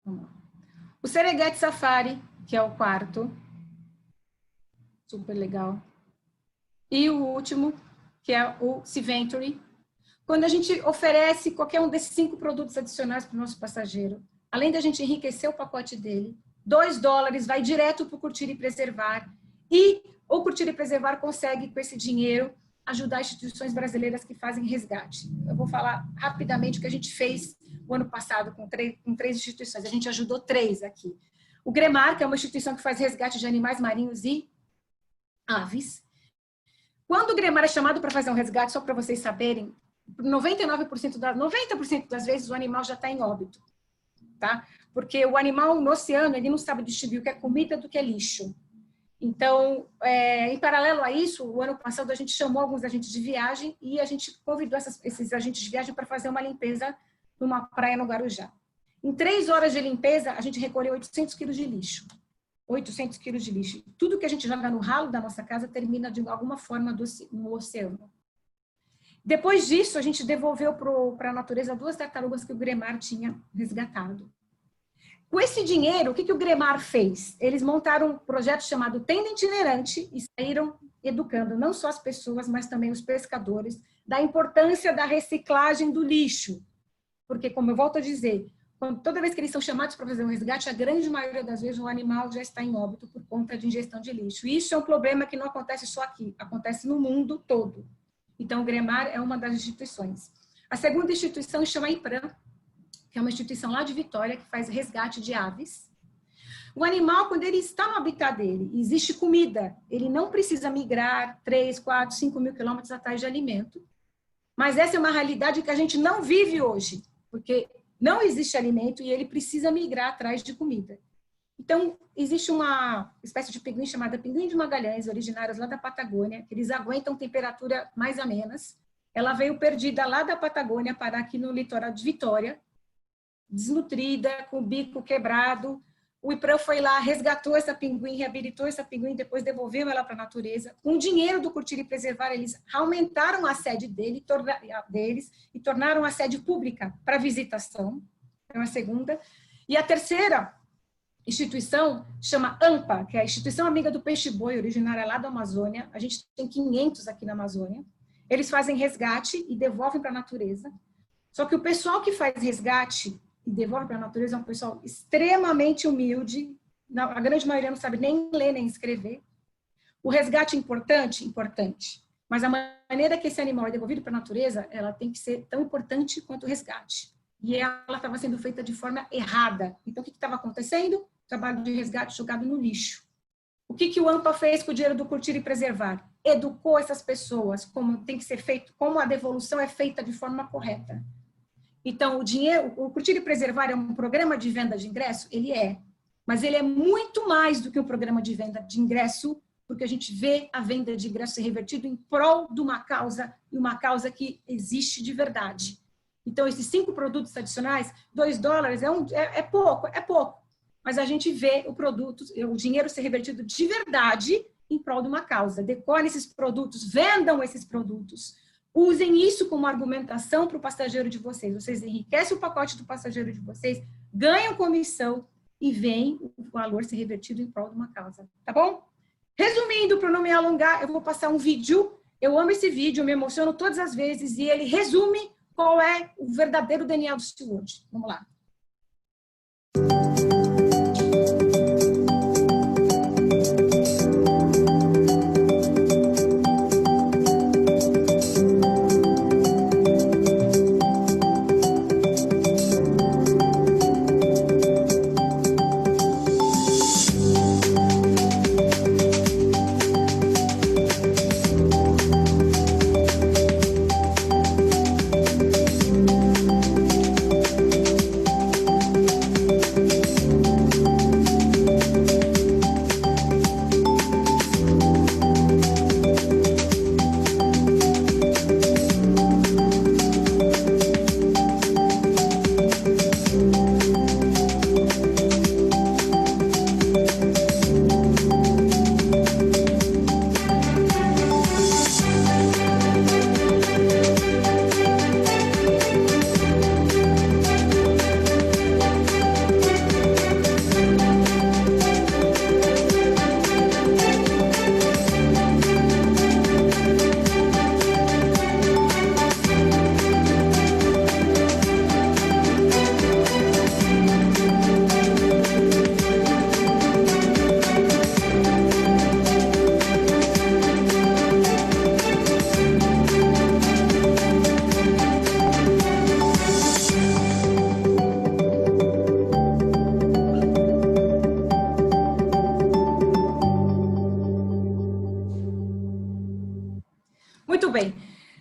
Vamos lá. O Serengeti Safari, que é o quarto. Super legal. E o último, que é o Seaventure. Quando a gente oferece qualquer um desses 5 produtos adicionais para o nosso passageiro, além da gente enriquecer o pacote dele, $2 vai direto para o Curtir e Preservar. E o Curtir e Preservar consegue, com esse dinheiro, ajudar instituições brasileiras que fazem resgate. Eu vou falar rapidamente o que a gente fez o ano passado com 3 instituições. A gente ajudou 3 aqui. O Gremar, que é uma instituição que faz resgate de animais marinhos e aves. Quando o Gremar é chamado para fazer um resgate, só para vocês saberem, 90% das vezes o animal já está em óbito, tá? Porque o animal no oceano, ele não sabe distinguir o que é comida do que é lixo. Então, em paralelo a isso, o ano passado a gente chamou alguns agentes de viagem e a gente convidou esses agentes de viagem para fazer uma limpeza numa praia no Guarujá. Em 3 horas de limpeza, a gente recolheu 800 quilos de lixo. 800 quilos de lixo. Tudo que a gente joga no ralo da nossa casa termina de alguma forma no oceano. Depois disso, a gente devolveu para a natureza 2 tartarugas que o Gremar tinha resgatado. Com esse dinheiro, o que o Gremar fez? Eles montaram um projeto chamado Tenda Itinerante e saíram educando não só as pessoas, mas também os pescadores, da importância da reciclagem do lixo. Porque, como eu volto a dizer, toda vez que eles são chamados para fazer um resgate, a grande maioria das vezes o animal já está em óbito por conta de ingestão de lixo. E isso é um problema que não acontece só aqui, acontece no mundo todo. Então, o Gremar é uma das instituições. A segunda instituição chama IPRAM, que é uma instituição lá de Vitória, que faz resgate de aves. O animal, quando ele está no habitat dele, existe comida, ele não precisa migrar 3, 4, 5 mil quilômetros atrás de alimento. Mas essa é uma realidade que a gente não vive hoje, porque não existe alimento e ele precisa migrar atrás de comida. Então, existe uma espécie de pinguim chamada pinguim de Magalhães, originários lá da Patagônia, que eles aguentam temperatura mais amenas. Ela veio perdida lá da Patagônia para aqui no litoral de Vitória, desnutrida, com o bico quebrado. O IPRAM foi lá, resgatou essa pinguim, reabilitou essa pinguim, depois devolveu ela para a natureza. Com o dinheiro do Curtir e Preservar, eles aumentaram a sede deles e tornaram a sede pública para visitação. É uma segunda. E a terceira instituição chama AMPA, que é a Instituição Amiga do Peixe-Boi, originária lá da Amazônia. A gente tem 500 aqui na Amazônia. Eles fazem resgate e devolvem para a natureza. Só que o pessoal que faz resgate e devolve para a natureza é um pessoal extremamente humilde. A grande maioria não sabe nem ler nem escrever. O resgate é importante? Importante. Mas a maneira que esse animal é devolvido para a natureza, ela tem que ser tão importante quanto o resgate. E ela estava sendo feita de forma errada. Então, o que estava acontecendo? Trabalho de resgate jogado no lixo. O que o AMPA fez com o dinheiro do Curtir e Preservar? Educou essas pessoas como tem que ser feito, como a devolução é feita de forma correta. Então, o Curtir e Preservar é um programa de venda de ingresso? Ele é. Mas ele é muito mais do que um programa de venda de ingresso, porque a gente vê a venda de ingresso ser revertido em prol de uma causa, e uma causa que existe de verdade. Então, esses 5 produtos adicionais, $2 é pouco. Mas a gente vê o dinheiro ser revertido de verdade em prol de uma causa. Decorem esses produtos, vendam esses produtos. Usem isso como argumentação para o passageiro de vocês. Vocês enriquecem o pacote do passageiro de vocês, ganham comissão e veem o valor ser revertido em prol de uma causa. Tá bom? Resumindo, para não me alongar, eu vou passar um vídeo. Eu amo esse vídeo, eu me emociono todas as vezes e ele resume qual é o verdadeiro DNA do SeaWorld. Vamos lá.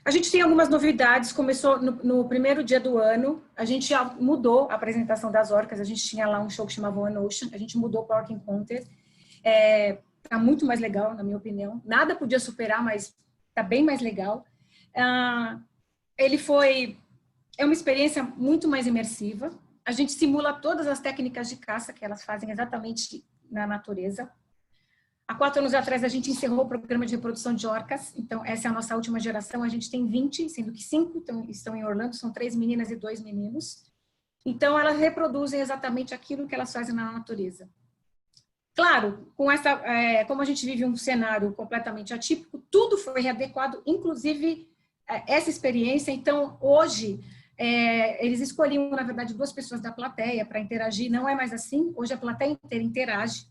A gente tem algumas novidades, começou no primeiro dia do ano, a gente já mudou a apresentação das orcas, a gente tinha lá um show que chamava One Ocean, a gente mudou para o Orca Encounter, tá muito mais legal, na minha opinião, nada podia superar, mas tá bem mais legal. É uma experiência muito mais imersiva, a gente simula todas as técnicas de caça que elas fazem exatamente na natureza. Há 4 anos atrás, a gente encerrou o programa de reprodução de orcas. Então, essa é a nossa última geração. A gente tem 20, sendo que 5 estão em Orlando. São 3 meninas e 2 meninos. Então, elas reproduzem exatamente aquilo que elas fazem na natureza. Claro, como a gente vive um cenário completamente atípico, tudo foi readequado, inclusive essa experiência. Então, hoje, eles escolhiam, na verdade, 2 pessoas da plateia para interagir. Não é mais assim. Hoje, a plateia inteira interage.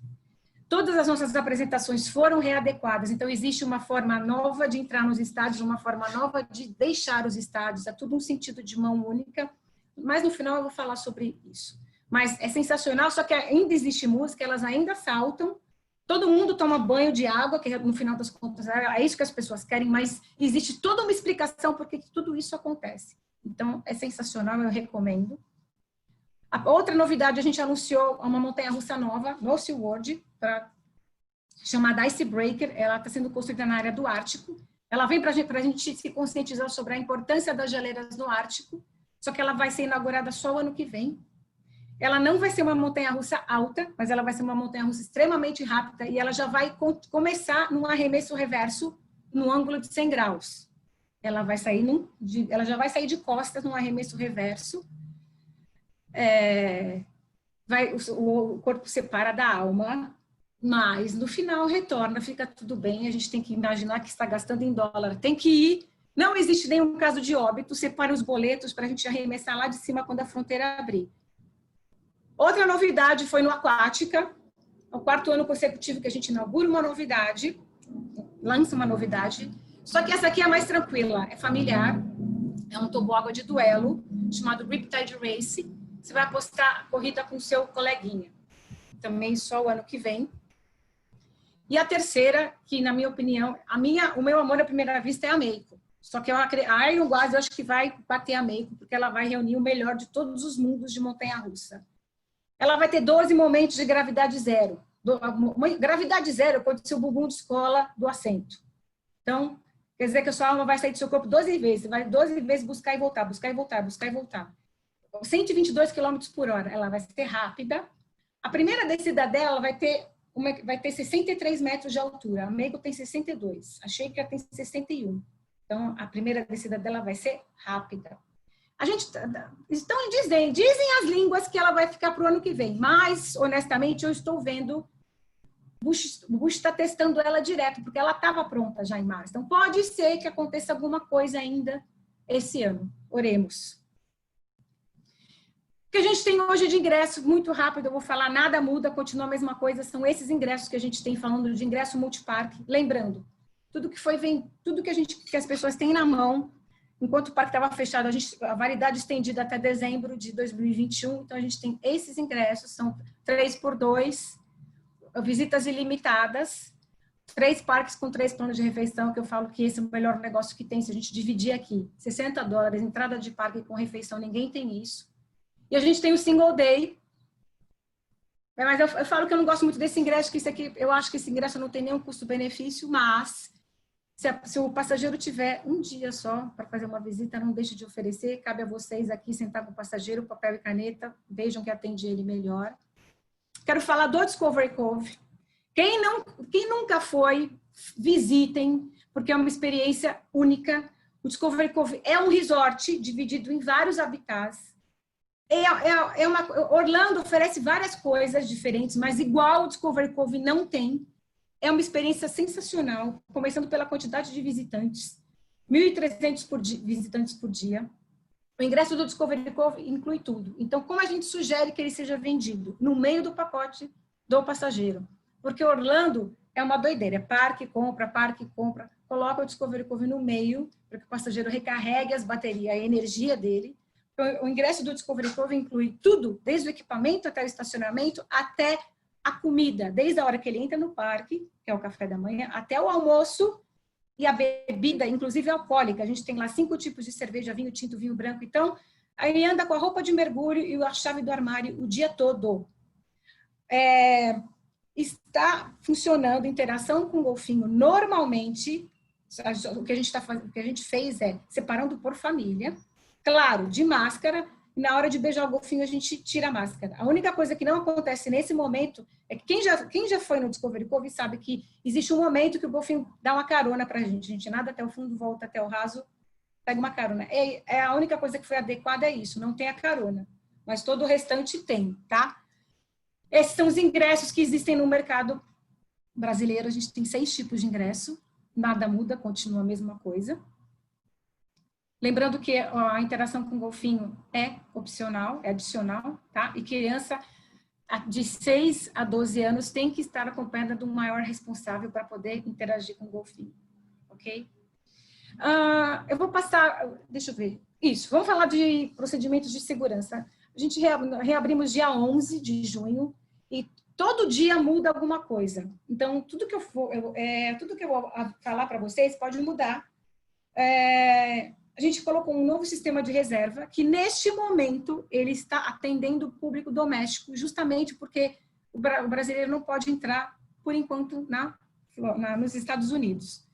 Todas as nossas apresentações foram readequadas, então existe uma forma nova de entrar nos estádios, uma forma nova de deixar os estádios, é tudo um sentido de mão única, mas no final eu vou falar sobre isso. Mas é sensacional, só que ainda existe música, elas ainda saltam, todo mundo toma banho de água, que no final das contas é isso que as pessoas querem, mas existe toda uma explicação por que tudo isso acontece. Então é sensacional, eu recomendo. A outra novidade, a gente anunciou uma montanha-russa nova no SeaWorld, chamada Icebreaker. Ela está sendo construída na área do Ártico. Ela vem para a gente se conscientizar sobre a importância das geleiras no Ártico, só que ela vai ser inaugurada só o ano que vem. Ela não vai ser uma montanha-russa alta, mas ela vai ser uma montanha-russa extremamente rápida e ela já vai começar num arremesso reverso no ângulo de 100 graus. Ela já vai sair de costas num arremesso reverso. O corpo separa da alma, mas no final retorna, fica tudo bem. A gente tem que imaginar que está gastando em dólar, tem que ir. Não existe nenhum caso de óbito, separa os boletos para a gente arremessar lá de cima quando a fronteira abrir. Outra novidade foi no Aquática, é o 4º ano consecutivo que a gente inaugura uma novidade, lança uma novidade, só que essa aqui é mais tranquila, é familiar, é um toboágua de duelo, chamado Riptide Race. Você vai apostar corrida com seu coleguinha. Também só o ano que vem. E a terceira, que na minha opinião, o meu amor à primeira vista é a Meiko. Só que a Iron Guard eu acho que vai bater a Meiko, porque ela vai reunir o melhor de todos os mundos de montanha-russa. Ela vai ter 12 momentos de gravidade zero. Gravidade zero é quando seu bumbum descola do assento. Então, quer dizer que a sua alma vai sair do seu corpo 12 vezes. Você vai 12 vezes buscar e voltar, buscar e voltar, buscar e voltar. 122 km por hora, ela vai ser rápida. A primeira descida dela vai ter 63 metros de altura, a Meiko tem 62, a Shaker tem 61. Então, a primeira descida dela vai ser rápida. Dizem as línguas que ela vai ficar para o ano que vem, mas, honestamente, eu estou vendo, o Bush está testando ela direto, porque ela estava pronta já em março. Então, pode ser que aconteça alguma coisa ainda esse ano. Oremos. O que a gente tem hoje de ingresso, muito rápido, eu vou falar, nada muda, continua a mesma coisa, são esses ingressos que a gente tem falando de ingresso multiparque. Lembrando, tudo que as pessoas têm na mão, enquanto o parque estava fechado, a validade estendida até dezembro de 2021, então a gente tem esses ingressos, são 3x2, visitas ilimitadas, 3 parques com 3 planos de refeição, que eu falo que esse é o melhor negócio que tem, se a gente dividir aqui, $60, entrada de parque com refeição, ninguém tem isso. E a gente tem o single day, mas eu falo que eu não gosto muito desse ingresso, que isso aqui, eu acho que esse ingresso não tem nenhum custo-benefício, mas se o passageiro tiver um dia só para fazer uma visita, não deixe de oferecer, cabe a vocês aqui sentar com o passageiro, papel e caneta, vejam que atende ele melhor. Quero falar do Discovery Cove. Quem nunca foi, visitem, porque é uma experiência única. O Discovery Cove é um resort dividido em vários habitats. Orlando oferece várias coisas diferentes, mas igual o Discovery Cove não tem. É uma experiência sensacional, começando pela quantidade de visitantes. 1.300 visitantes por dia. O ingresso do Discovery Cove inclui tudo. Então, como a gente sugere que ele seja vendido? No meio do pacote do passageiro. Porque Orlando é uma doideira. É parque, compra. Coloca o Discovery Cove no meio, para que o passageiro recarregue as baterias, a energia dele. O ingresso do Discovery Cove inclui tudo, desde o equipamento até o estacionamento, até a comida, desde a hora que ele entra no parque, que é o café da manhã, até o almoço e a bebida, inclusive alcoólica. A gente tem lá 5 tipos de cerveja, vinho tinto, vinho branco. Então, aí ele anda com a roupa de mergulho e a chave do armário o dia todo. Está funcionando interação com o golfinho normalmente. O que a gente fez é separando por família, claro, de máscara. E na hora de beijar o golfinho, a gente tira a máscara. A única coisa que não acontece nesse momento é que quem já foi no Discovery Cove sabe que existe um momento que o golfinho dá uma carona pra gente. A gente nada até o fundo, volta até o raso, pega uma carona. É a única coisa que foi adequada é isso, não tem a carona. Mas todo o restante tem, tá? Esses são os ingressos que existem no mercado brasileiro. A gente tem 6 tipos de ingresso. Nada muda, continua a mesma coisa. Lembrando que a interação com o golfinho é opcional, é adicional, tá? E criança de 6 a 12 anos tem que estar acompanhada de um maior responsável para poder interagir com o golfinho, ok? Eu vou passar, deixa eu ver. Isso, vamos falar de procedimentos de segurança. A gente reabrimos dia 11 de junho e todo dia muda alguma coisa. Então, tudo que eu vou falar para vocês pode mudar. A gente colocou um novo sistema de reserva que, neste momento, ele está atendendo o público doméstico, justamente porque o brasileiro não pode entrar, por enquanto, nos Estados Unidos.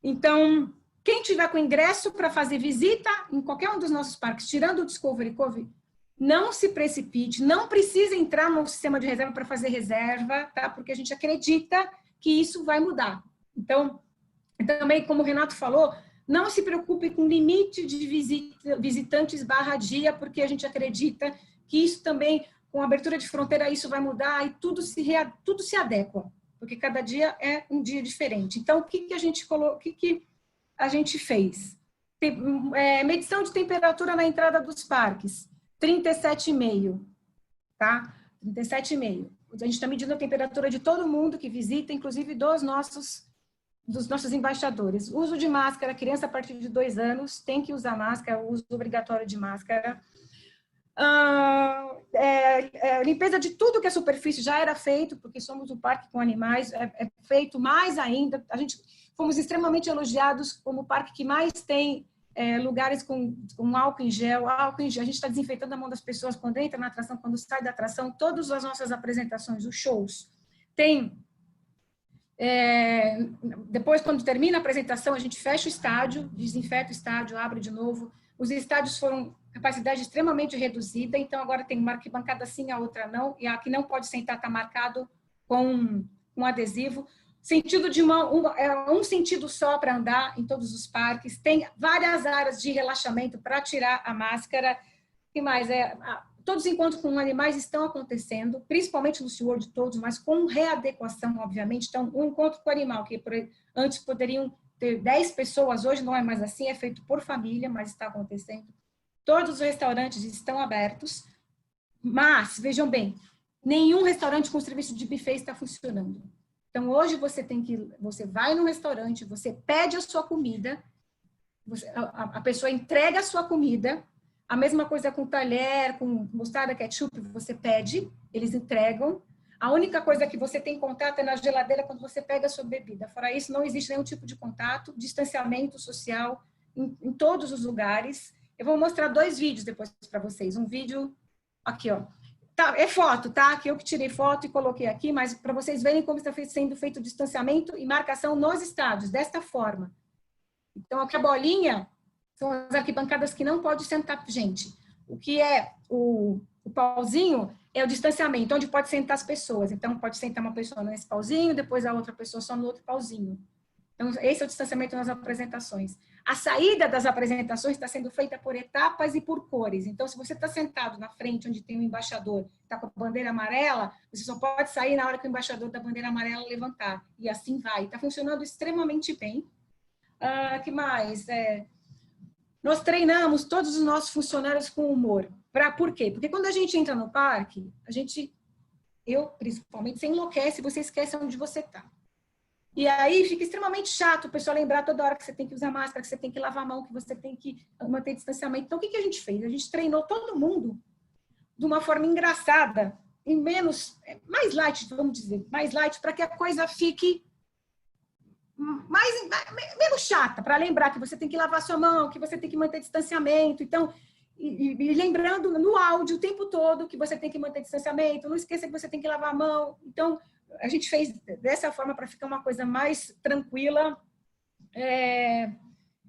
Então, quem tiver com ingresso para fazer visita em qualquer um dos nossos parques, tirando o Discovery Cove, não se precipite, não precisa entrar no sistema de reserva para fazer reserva, tá? Porque a gente acredita que isso vai mudar. Então, também, como o Renato falou, não se preocupe com limite de visitantes /dia, porque a gente acredita que isso também, com a abertura de fronteira, isso vai mudar e tudo se adequa, porque cada dia é um dia diferente. Então, o que a gente fez? Medição de temperatura na entrada dos parques, 37,5, tá? 37,5. A gente está medindo a temperatura de todo mundo que visita, inclusive dos nossos embaixadores. Uso de máscara, criança a partir de 2 anos tem que usar máscara, uso obrigatório de máscara. Limpeza de tudo que é superfície já era feito, porque somos um parque com animais, é feito mais ainda. Fomos extremamente elogiados como o parque que mais tem lugares com álcool em gel. A gente está desinfetando a mão das pessoas quando entra na atração, quando sai da atração. Todas as nossas apresentações, os shows, tem... depois, quando termina a apresentação, a gente fecha o estádio, desinfeta o estádio, abre de novo. Os estádios foram capacidade extremamente reduzida, então agora tem uma arquibancada sim, a outra não, e a que não pode sentar está marcado com um adesivo. Sentido de mão, um sentido só para andar em todos os parques. Tem várias áreas de relaxamento para tirar a máscara. O que mais? Todos os encontros com animais estão acontecendo, principalmente no SeaWorld todos, mas com readequação, obviamente. Então, um encontro com o animal, que antes poderiam ter 10 pessoas, hoje não é mais assim, é feito por família, mas está acontecendo. Todos os restaurantes estão abertos, mas, vejam bem, nenhum restaurante com serviço de buffet está funcionando. Então, hoje você vai no restaurante, você pede a sua comida, a pessoa entrega a sua comida. A mesma coisa com talher, com mostarda, ketchup, você pede, eles entregam. A única coisa que você tem contato é na geladeira quando você pega a sua bebida. Fora isso, não existe nenhum tipo de contato, distanciamento social em todos os lugares. Eu vou mostrar 2 vídeos depois para vocês. Um vídeo aqui, ó. Tá, é foto, tá? Que eu que tirei foto e coloquei aqui, mas para vocês verem como está sendo feito o distanciamento e marcação nos estádios, desta forma. Então, aqui a bolinha... são as arquibancadas que não pode sentar gente. O que é o pauzinho é o distanciamento, onde pode sentar as pessoas. Então, pode sentar uma pessoa nesse pauzinho, depois a outra pessoa só no outro pauzinho. Então, esse é o distanciamento nas apresentações. A saída das apresentações está sendo feita por etapas e por cores. Então, se você está sentado na frente, onde tem o embaixador, está com a bandeira amarela, você só pode sair na hora que o embaixador da bandeira amarela levantar. E assim vai. Está funcionando extremamente bem. Que mais? Nós treinamos todos os nossos funcionários com humor. Por quê? Porque quando a gente entra no parque, eu principalmente, você enlouquece, você esquece onde você está. E aí fica extremamente chato o pessoal lembrar toda hora que você tem que usar máscara, que você tem que lavar a mão, que você tem que manter distanciamento. Então, o que a gente fez? A gente treinou todo mundo de uma forma engraçada, mais light, vamos dizer, mais light, para que a coisa fique menos chata, para lembrar que você tem que lavar sua mão, que você tem que manter distanciamento. Então, e lembrando no áudio o tempo todo que você tem que manter distanciamento, não esqueça que você tem que lavar a mão. Então, a gente fez dessa forma para ficar uma coisa mais tranquila.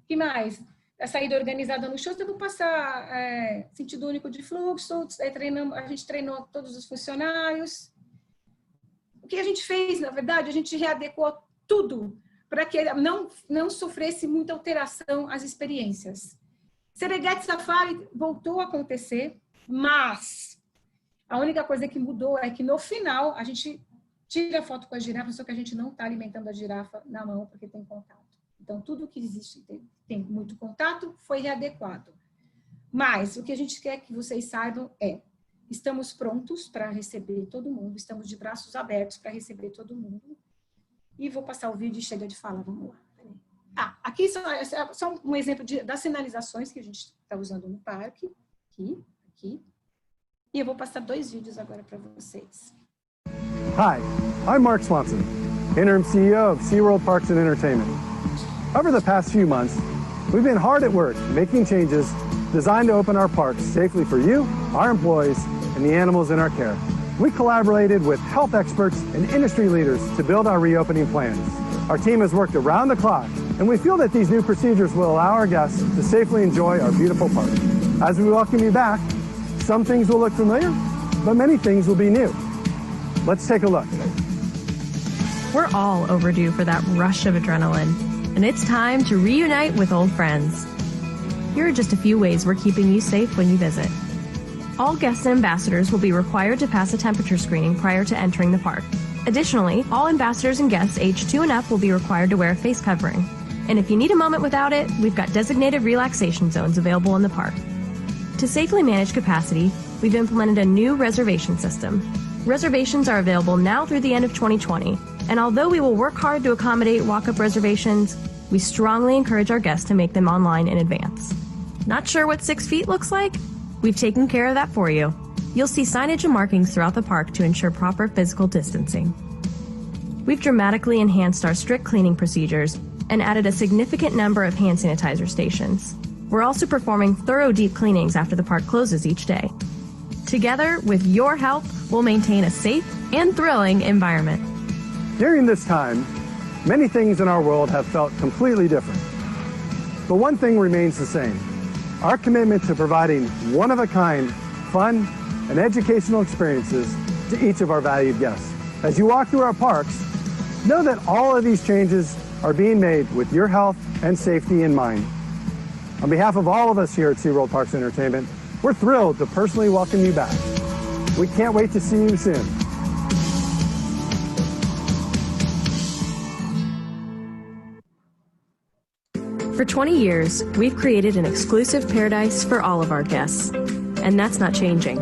Que mais? A saída organizada no show, eu vou passar sentido único de fluxo, a gente treinou todos os funcionários. O que a gente fez, na verdade, a gente readequou tudo para que não sofresse muita alteração às experiências. Serengeti Safari voltou a acontecer, mas a única coisa que mudou é que no final a gente tira a foto com a girafa, só que a gente não está alimentando a girafa na mão porque tem contato. Então, tudo que existe tem muito contato foi readequado. Mas o que a gente quer que vocês saibam estamos prontos para receber todo mundo, estamos de braços abertos para receber todo mundo. E vou passar o vídeo e chega de fala, vamos lá. Aqui só um exemplo das sinalizações que a gente está usando no parque. Aqui. E eu vou passar 2 vídeos agora para vocês. Hi, I'm Mark Swanson, Interim CEO of SeaWorld Parks and Entertainment. Over the past few months, we've been hard at work making changes designed to open our parks safely for you, our employees, and the animals in our care. We collaborated with health experts and industry leaders to build our reopening plans. Our team has worked around the clock, and we feel that these new procedures will allow our guests to safely enjoy our beautiful park. As we welcome you back, some things will look familiar, but many things will be new. Let's take a look. We're all overdue for that rush of adrenaline, and it's time to reunite with old friends. Here are just a few ways we're keeping you safe when you visit. All guests and ambassadors will be required to pass a temperature screening prior to entering the park. Additionally, all ambassadors and guests aged 2 and up will be required to wear a face covering. And if you need a moment without it, we've got designated relaxation zones available in the park. To safely manage capacity, we've implemented a new reservation system. Reservations are available now through the end of 2020, and although we will work hard to accommodate walk-up reservations, we strongly encourage our guests to make them online in advance. Not sure what 6 feet looks like? We've taken care of that for you. You'll see signage and markings throughout the park to ensure proper physical distancing. We've dramatically enhanced our strict cleaning procedures and added a significant number of hand sanitizer stations. We're also performing thorough deep cleanings after the park closes each day. Together, with your help, we'll maintain a safe and thrilling environment. During this time, many things in our world have felt completely different. But one thing remains the same: our commitment to providing one-of-a-kind, fun, and educational experiences to each of our valued guests. As you walk through our parks, know that all of these changes are being made with your health and safety in mind. On behalf of all of us here at SeaWorld Parks and Entertainment, we're thrilled to personally welcome you back. We can't wait to see you soon. For 20 years, we've created an exclusive paradise for all of our guests, and that's not changing.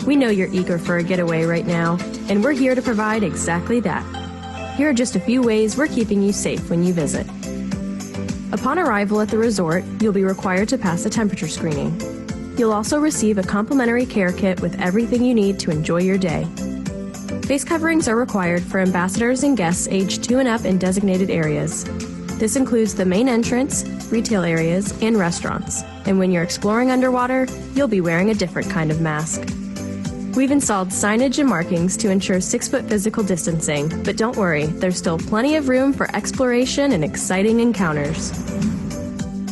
We know you're eager for a getaway right now, and we're here to provide exactly that. Here are just a few ways we're keeping you safe when you visit. Upon arrival at the resort, you'll be required to pass a temperature screening. You'll also receive a complimentary care kit with everything you need to enjoy your day. Face coverings are required for ambassadors and guests aged 2 and up in designated areas. This includes the main entrance, retail areas, and restaurants. And when you're exploring underwater, you'll be wearing a different kind of mask. We've installed signage and markings to ensure 6-foot physical distancing, but don't worry, there's still plenty of room for exploration and exciting encounters.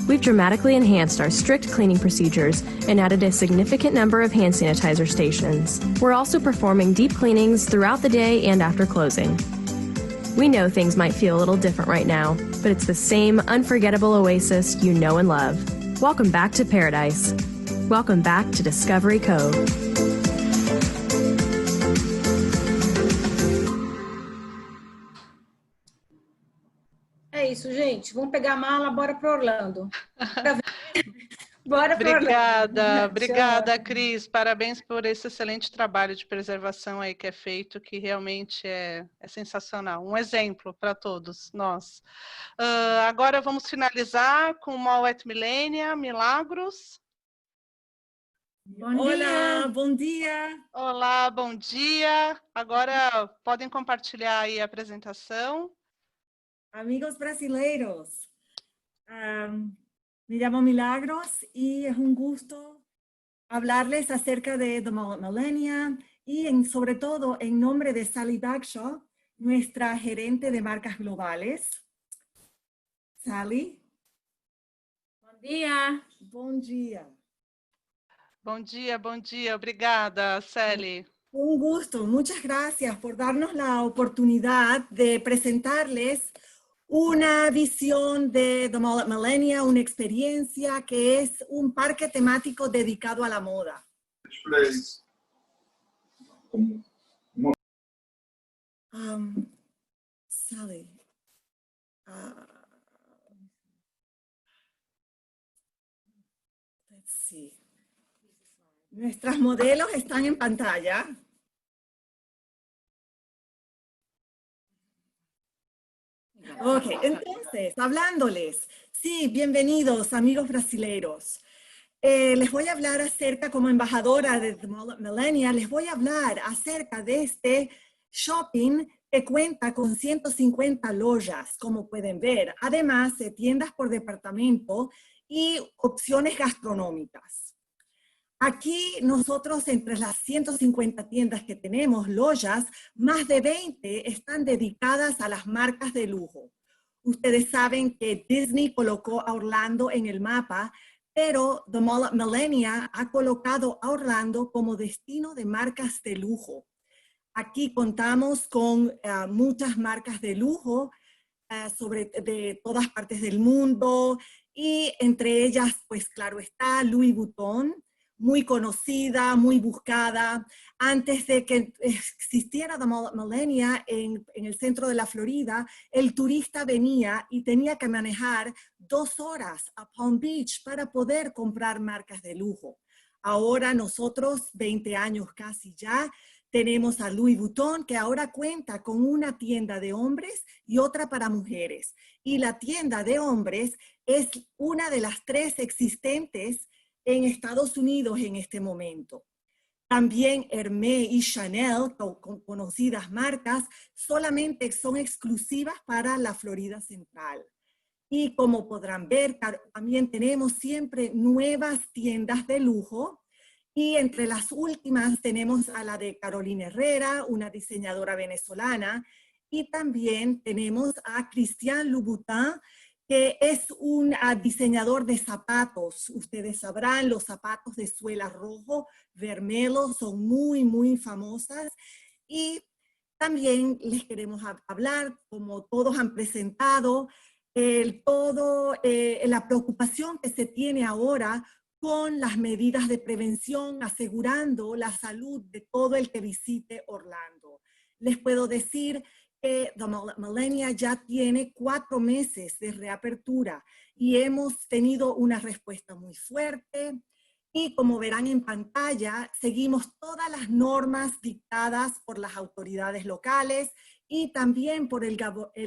We've dramatically enhanced our strict cleaning procedures and added a significant number of hand sanitizer stations. We're also performing deep cleanings throughout the day and after closing. We know things might feel a little different right now, but it's the same unforgettable oasis you know and love. Welcome back to paradise. Welcome back to Discovery Cove. É isso, gente. Vamos pegar a mala, bora para Orlando. Bora pra Obrigada, obrigada, Cris. Parabéns por esse excelente trabalho de preservação aí que é feito, que realmente é sensacional. Um exemplo para todos nós. Agora vamos finalizar com Moet Milênia, Milagros. Olá, bom dia. Olá, bom dia. Agora podem compartilhar aí a apresentação. amigos brasileiros. Me llamo Milagros y es un gusto hablarles acerca de The Mullet Millennia y sobre todo en nombre de Sally Bagshaw, nuestra gerente de marcas globales. Sally. Bom dia. Bom dia. Bom dia. Obrigada, Sally. Un gusto. Muchas gracias por darnos la oportunidad de presentarles una visión de The Mullet Millennia, una experiencia que es un parque temático dedicado a la moda. Sally. Let's see. Nuestras modelos están en pantalla. Ok, entonces, hablándoles. Sí, bienvenidos, amigos brasileños. Les voy a hablar acerca, como embajadora de The Mullet Millennia, les voy a hablar acerca de este shopping que cuenta con 150 lojas, como pueden ver, además de tiendas por departamento y opciones gastronómicas. Aquí nosotros, entre las 150 tiendas que tenemos, lojas, más de 20 están dedicadas a las marcas de lujo. Ustedes saben que Disney colocó a Orlando en el mapa, pero The Mullet Millennia ha colocado a Orlando como destino de marcas de lujo. Aquí contamos con muchas marcas de lujo de todas partes del mundo, y entre ellas, pues claro está, Louis Vuitton, muy conocida, muy buscada. Antes de que existiera The Mullet Millennia en el centro de la Florida, el turista venía y tenía que manejar 2 horas a Palm Beach para poder comprar marcas de lujo. Ahora nosotros, 20 años casi ya, tenemos a Louis Vuitton, que ahora cuenta con una tienda de hombres y otra para mujeres. Y la tienda de hombres es una de las 3 existentes en Estados Unidos en este momento. También Hermès y Chanel, con conocidas marcas, solamente son exclusivas para la Florida Central. Y como podrán ver, también tenemos siempre nuevas tiendas de lujo. Y entre las últimas tenemos a la de Carolina Herrera, una diseñadora venezolana. Y también tenemos a Christian Louboutin, que es un diseñador de zapatos. Ustedes sabrán, los zapatos de suela rojo, vermelo, son muy, muy famosas. Y también les queremos hablar, como todos han presentado, la preocupación que se tiene ahora con las medidas de prevención, asegurando la salud de todo el que visite Orlando. Les puedo decir que The Mullet Millennia ya tiene 4 meses de reapertura y hemos tenido una respuesta muy fuerte, y como verán en pantalla, seguimos todas las normas dictadas por las autoridades locales y también por el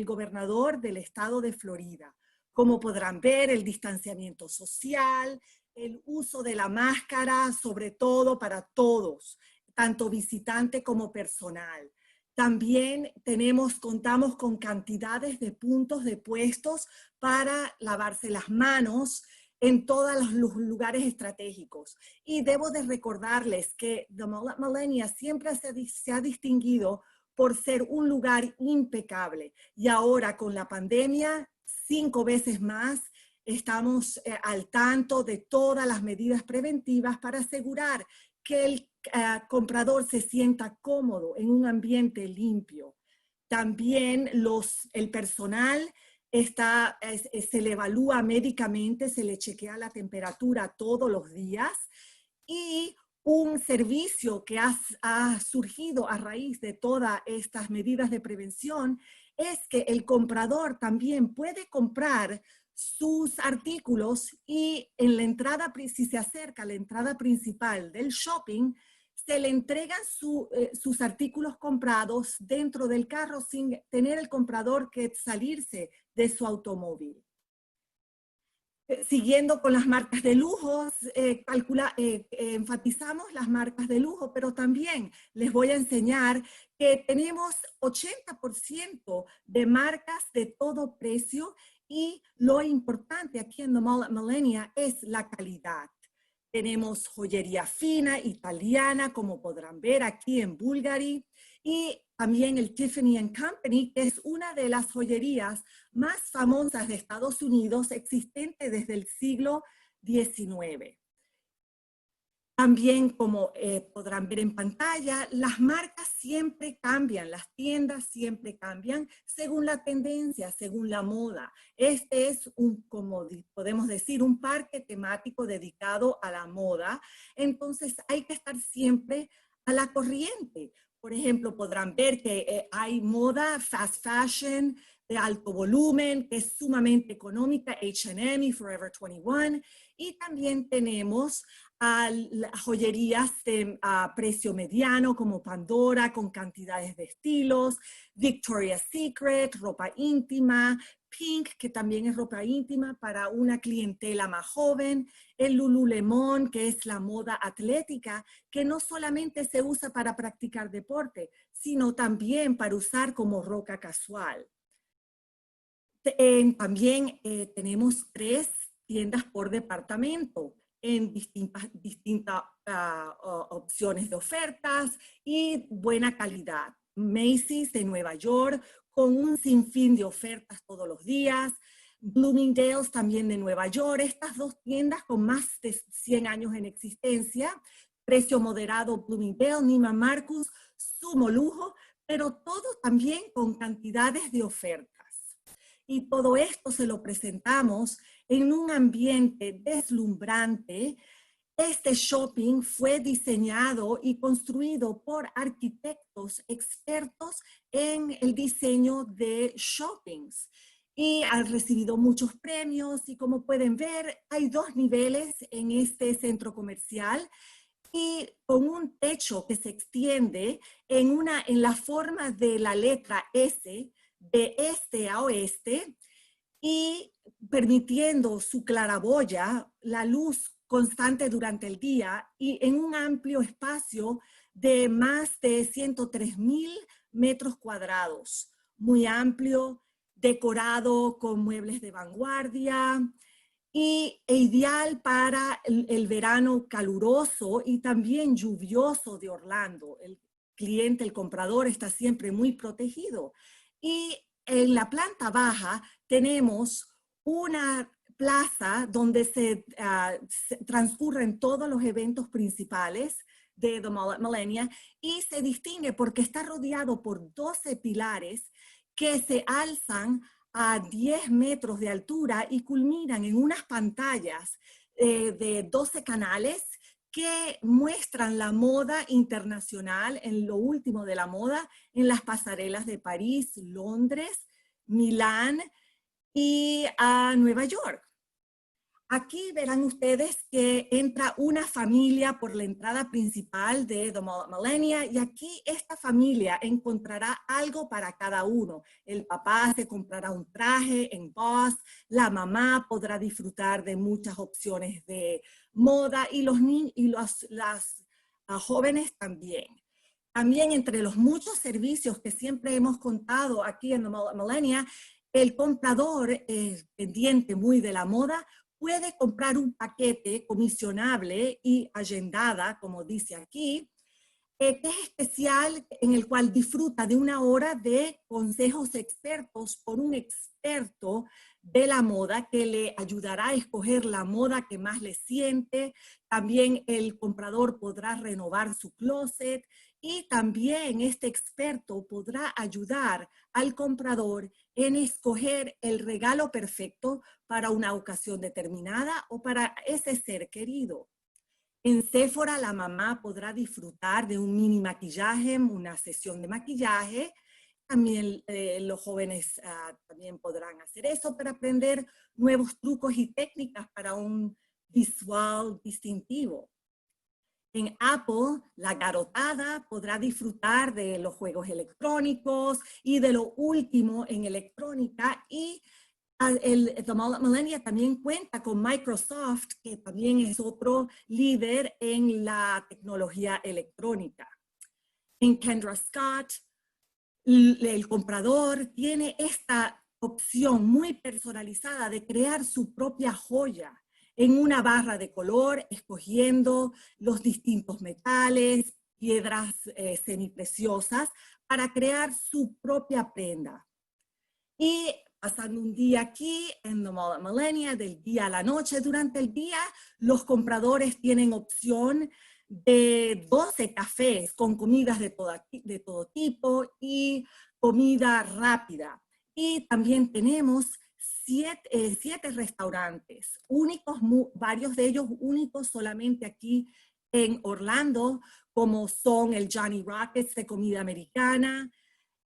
gobernador del estado de Florida. Como podrán ver, el distanciamiento social, el uso de la máscara, sobre todo para todos, tanto visitante como personal. También contamos con cantidades de puntos de puestos para lavarse las manos en todos los lugares estratégicos. Y debo de recordarles que The Mullet Millennia siempre se ha distinguido por ser un lugar impecable. Y ahora con la pandemia, 5 veces más, estamos al tanto de todas las medidas preventivas para asegurar que el comprador se sienta cómodo en un ambiente limpio. También el personal se le evalúa médicamente, se le chequea la temperatura todos los días, y un servicio que ha surgido a raíz de todas estas medidas de prevención es que el comprador también puede comprar sus artículos, y en la entrada, si se acerca a la entrada principal del shopping, se le entregan sus artículos comprados dentro del carro sin tener el comprador que salirse de su automóvil. Siguiendo con las marcas de lujo, enfatizamos las marcas de lujo, pero también les voy a enseñar que tenemos 80% de marcas de todo precio y lo importante aquí en The Mall at Millenia es la calidad. Tenemos joyería fina, italiana, como podrán ver aquí en Bulgari, y también el Tiffany & Company, que es una de las joyerías más famosas de Estados Unidos, existente desde el siglo XIX. También, como podrán ver en pantalla, las marcas siempre cambian, las tiendas siempre cambian según la tendencia, según la moda. Este es como podemos decir, un parque temático dedicado a la moda. Entonces hay que estar siempre a la corriente. Por ejemplo, podrán ver que hay moda, fast fashion, de alto volumen, que es sumamente económica, H&M y Forever 21. Y también tenemos joyerías de precio mediano como Pandora con cantidades de estilos, Victoria's Secret, ropa íntima, Pink, que también es ropa íntima para una clientela más joven, el Lululemon, que es la moda atlética, que no solamente se usa para practicar deporte, sino también para usar como ropa casual. También tenemos 3 tiendas por departamento en distintas opciones de ofertas y buena calidad. Macy's de Nueva York, con un sinfín de ofertas todos los días. Bloomingdale's también de Nueva York. Estas 2 tiendas con más de 100 años en existencia. Precio moderado Bloomingdale, Neiman Marcus, sumo lujo, pero todo también con cantidades de ofertas. Y todo esto se lo presentamos en un ambiente deslumbrante. Este shopping fue diseñado y construido por arquitectos expertos en el diseño de shoppings y ha recibido muchos premios y como pueden ver hay 2 niveles en este centro comercial y con un techo que se extiende en la forma de la letra S de este a oeste y permitiendo su claraboya, la luz constante durante el día y en un amplio espacio de más de 103,000 metros cuadrados. Muy amplio, decorado con muebles de vanguardia e ideal para el verano caluroso y también lluvioso de Orlando. El cliente, el comprador está siempre muy protegido. Y en la planta baja tenemos una plaza donde se transcurren todos los eventos principales de The Mall at Millenia y se distingue porque está rodeado por 12 pilares que se alzan a 10 metros de altura y culminan en unas pantallas de 12 canales que muestran la moda internacional, en lo último de la moda, en las pasarelas de París, Londres, Milán y Nueva York. Aquí verán ustedes que entra una familia por la entrada principal de The Mall at Millenia y aquí esta familia encontrará algo para cada uno. El papá se comprará un traje en Boss, la mamá podrá disfrutar de muchas opciones de moda y las jóvenes también. También entre los muchos servicios que siempre hemos contado aquí en The Mall at Millenia, el comprador pendiente muy de la moda puede comprar un paquete comisionable y agendada, como dice aquí, que es especial, en el cual disfruta de 1 hora de consejos expertos por un experto de la moda que le ayudará a escoger la moda que más le siente. También el comprador podrá renovar su closet y también este experto podrá ayudar al comprador en escoger el regalo perfecto para una ocasión determinada o para ese ser querido. En Sephora la mamá podrá disfrutar de un mini maquillaje, una sesión de maquillaje. También los jóvenes también podrán hacer eso para aprender nuevos trucos y técnicas para un visual distintivo. En Apple, la garotada podrá disfrutar de los juegos electrónicos y de lo último en electrónica y The Mall at Millenia también cuenta con Microsoft, que también es otro líder en la tecnología electrónica. En Kendra Scott el comprador tiene esta opción muy personalizada de crear su propia joya en una barra de color, escogiendo los distintos metales, piedras semipreciosas, para crear su propia prenda. Y pasando un día aquí en The Mall at Millenia, del día a la noche, durante el día, los compradores tienen opción de 12 cafés con comidas de todo tipo y comida rápida. Y también tenemos 7 restaurantes únicos, varios de ellos únicos solamente aquí en Orlando, como son el Johnny Rockets de comida americana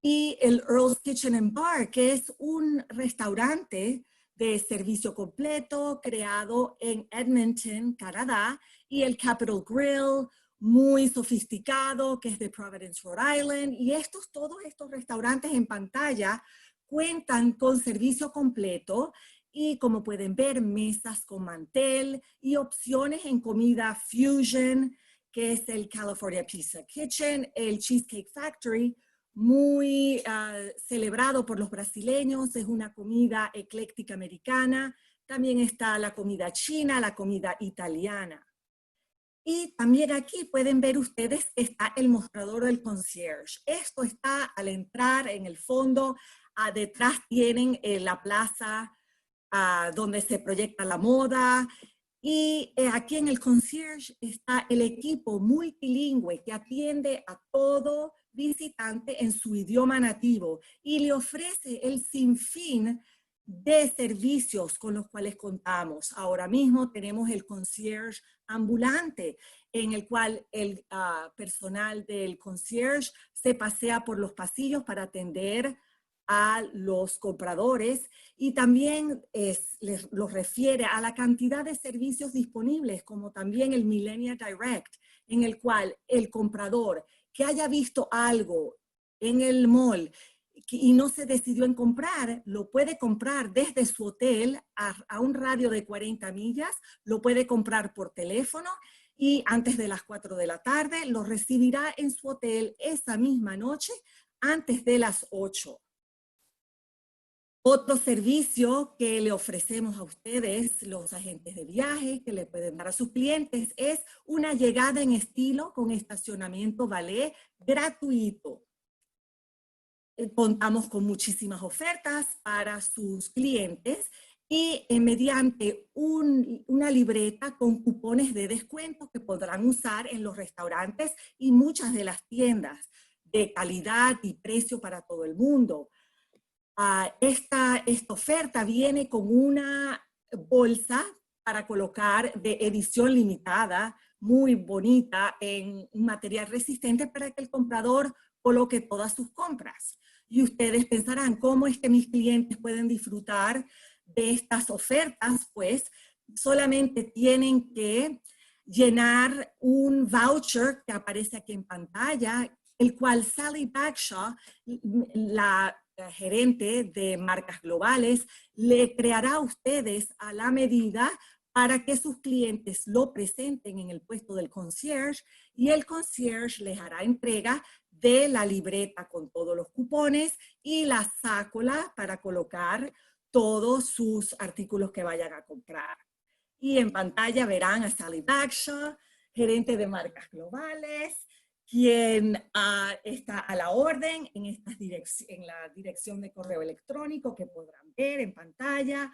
y el Earl's Kitchen and Bar, que es un restaurante de servicio completo creado en Edmonton, Canadá, y el Capitol Grill, muy sofisticado, que es de Providence, Rhode Island. Y todos estos restaurantes en pantalla cuentan con servicio completo y, como pueden ver, mesas con mantel y opciones en comida fusion, que es el California Pizza Kitchen, el Cheesecake Factory, muy celebrado por los brasileños. Es una comida ecléctica americana. También está la comida china, la comida italiana. Y también aquí pueden ver ustedes que está el mostrador del concierge. Esto está al entrar en el fondo. Detrás tienen la plaza donde se proyecta la moda. Y aquí en el concierge está el equipo multilingüe que atiende a todo visitante en su idioma nativo y le ofrece el sinfín de servicios con los cuales contamos. Ahora mismo tenemos el concierge ambulante, en el cual el personal del concierge se pasea por los pasillos para atender a los compradores y también los refiere a la cantidad de servicios disponibles, como también el Millenia Direct, en el cual el comprador que haya visto algo en el mall y no se decidió en comprar, lo puede comprar desde su hotel a un radio de 40 millas, lo puede comprar por teléfono y antes de las 4 de la tarde lo recibirá en su hotel esa misma noche antes de las 8. Otro servicio que le ofrecemos a ustedes, los agentes de viaje, que le pueden dar a sus clientes, es una llegada en estilo con estacionamiento valet gratuito. Contamos con muchísimas ofertas para sus clientes y mediante una libreta con cupones de descuento que podrán usar en los restaurantes y muchas de las tiendas de calidad y precio para todo el mundo. Esta oferta viene con una bolsa para colocar de edición limitada, muy bonita, en un material resistente para que el comprador coloque todas sus compras. Y ustedes pensarán, ¿cómo es que mis clientes pueden disfrutar de estas ofertas? Pues solamente tienen que llenar un voucher que aparece aquí en pantalla, el cual Sally Bagshaw, la gerente de marcas globales, le creará a ustedes a la medida para que sus clientes lo presenten en el puesto del concierge y el concierge les hará entrega de la libreta con todos los cupones y la sácola para colocar todos sus artículos que vayan a comprar. Y en pantalla verán a Sally Bagshaw, gerente de marcas globales, quien está a la orden en la dirección de correo electrónico que podrán ver en pantalla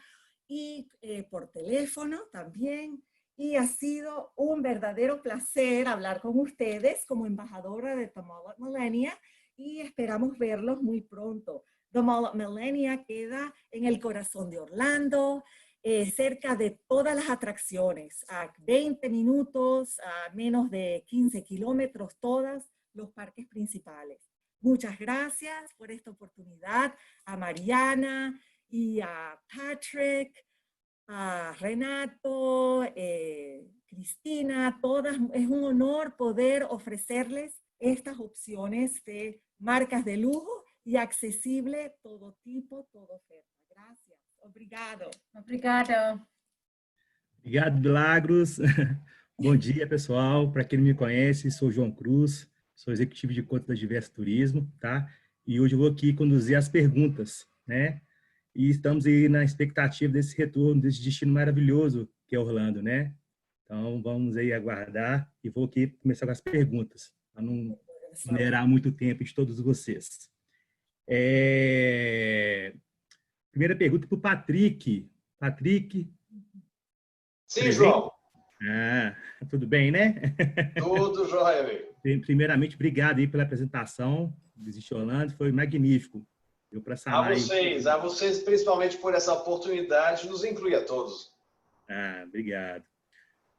y por teléfono también. Y ha sido un verdadero placer hablar con ustedes como embajadora de The Mall at Millenia y esperamos verlos muy pronto. The Mall at Millenia queda en el corazón de Orlando, cerca de todas las atracciones, a 20 minutos, a menos de 15 kilómetros, todos los parques principales. Muchas gracias por esta oportunidad a Mariana y a Patrick, a Renato, Cristina, todas. Es un honor poder ofrecerles estas opciones de marcas de lujo y accesible todo tipo, toda oferta. Gracias. Obrigado. Obrigada. Obrigado, Milagros. Bom dia, pessoal. Para quem não me conhece, sou João Cruz, sou executivo de conta da Diversa Turismo, tá? E hoje eu vou aqui conduzir as perguntas, né? E estamos aí na expectativa desse retorno, desse destino maravilhoso que é Orlando, né? Então, vamos aí aguardar e vou aqui começar com as perguntas, para não onerar muito tempo de todos vocês. Primeira pergunta para o Patrick. Patrick? Sim, presente? João. Tudo bem, né? Tudo jóia, amigo. Primeiramente, obrigado aí pela apresentação do Visit Orlando, foi magnífico. Deu para sanar a vocês principalmente por essa oportunidade de nos incluir a todos. Obrigado.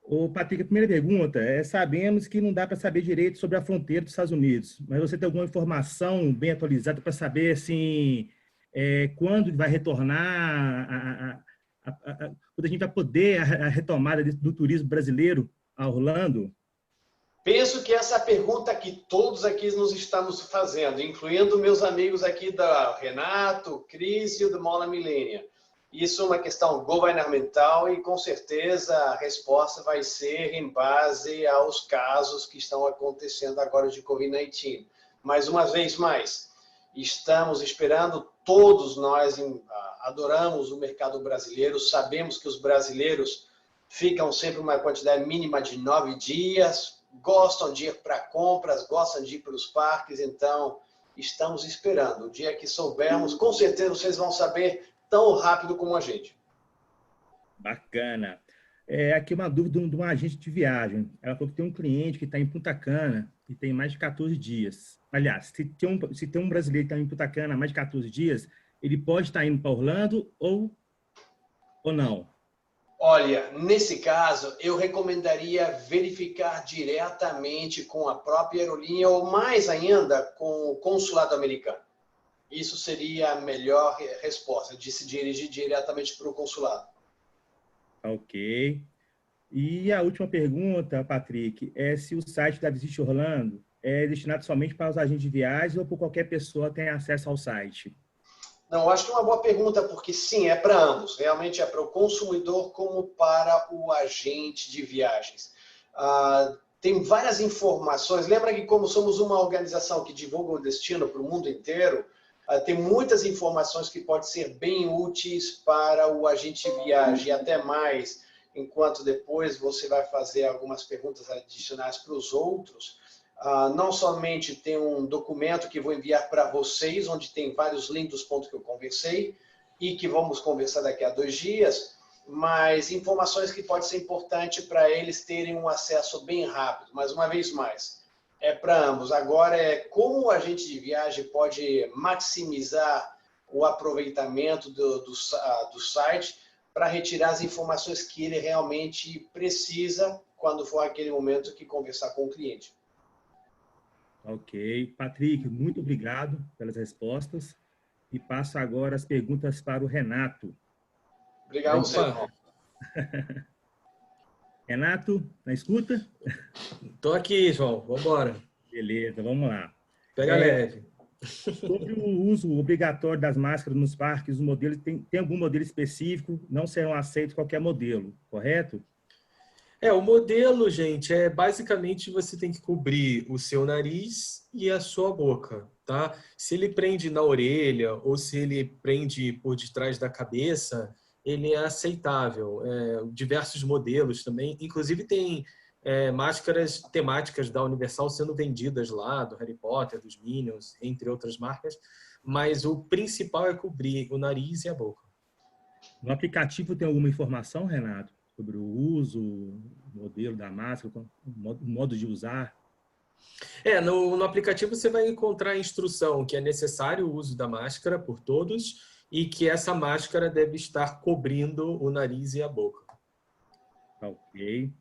Ô, Patrick, a primeira pergunta é: sabemos que não dá para saber direito sobre a fronteira dos Estados Unidos, mas você tem alguma informação bem atualizada para saber assim, quando vai retornar, quando a gente vai poder a retomada do turismo brasileiro a Orlando? Penso que essa é a pergunta que todos aqui nos estamos fazendo, incluindo meus amigos aqui da Renato, Cris e o do Mola Milênia. Isso é uma questão governamental e, com certeza, a resposta vai ser em base aos casos que estão acontecendo agora de Covid-19. Mas, uma vez mais, estamos esperando, todos nós adoramos o mercado brasileiro, sabemos que os brasileiros ficam sempre uma quantidade mínima de 9 dias, gostam de ir para compras, gostam de ir para os parques, então estamos esperando. O dia que soubermos, com certeza vocês vão saber tão rápido como a gente. Bacana. Aqui uma dúvida de uma agente de viagem. Ela falou que tem um cliente que está em Punta Cana e tem mais de 14 dias. Aliás, se tem um brasileiro que está em Punta Cana há mais de 14 dias, ele pode estar indo para Orlando ou não? Olha, nesse caso, eu recomendaria verificar diretamente com a própria aerolínea ou, mais ainda, com o consulado americano. Isso seria a melhor resposta, de se dirigir diretamente para o consulado. Ok. E a última pergunta, Patrick, é se o site da Visit Orlando é destinado somente para os agentes de viagens ou para qualquer pessoa tem acesso ao site? Não, acho que é uma boa pergunta, porque sim, é para ambos. Realmente é para o consumidor como para o agente de viagens. Tem várias informações. Lembra que como somos uma organização que divulga o destino para o mundo inteiro, tem muitas informações que podem ser bem úteis para o agente de viagem, e até mais, enquanto depois você vai fazer algumas perguntas adicionais para os outros. Não somente tem um documento que vou enviar para vocês, onde tem vários links dos pontos que eu conversei e que vamos conversar daqui a 2 dias, mas informações que podem ser importantes para eles terem um acesso bem rápido. Mas, uma vez mais, é para ambos. Agora, como o agente de viagem pode maximizar o aproveitamento do site para retirar as informações que ele realmente precisa quando for aquele momento que conversar com o cliente. Ok. Patrick, muito obrigado pelas respostas. E passo agora as perguntas para o Renato. Obrigado, você, irmão. Renato, na escuta? Estou aqui, João. Vamos embora. Beleza, vamos lá. Pega leve. Sobre o uso obrigatório das máscaras nos parques, os modelos tem algum modelo específico? Não serão aceitos qualquer modelo, correto? O modelo, gente, basicamente você tem que cobrir o seu nariz e a sua boca, tá? Se ele prende na orelha ou se ele prende por detrás da cabeça, ele é aceitável. Diversos modelos também, inclusive tem máscaras temáticas da Universal sendo vendidas lá, do Harry Potter, dos Minions, entre outras marcas, mas o principal é cobrir o nariz e a boca. No aplicativo tem alguma informação, Renato, sobre o uso, o modelo da máscara, o modo de usar? No aplicativo você vai encontrar a instrução que é necessário o uso da máscara por todos e que essa máscara deve estar cobrindo o nariz e a boca. Ok.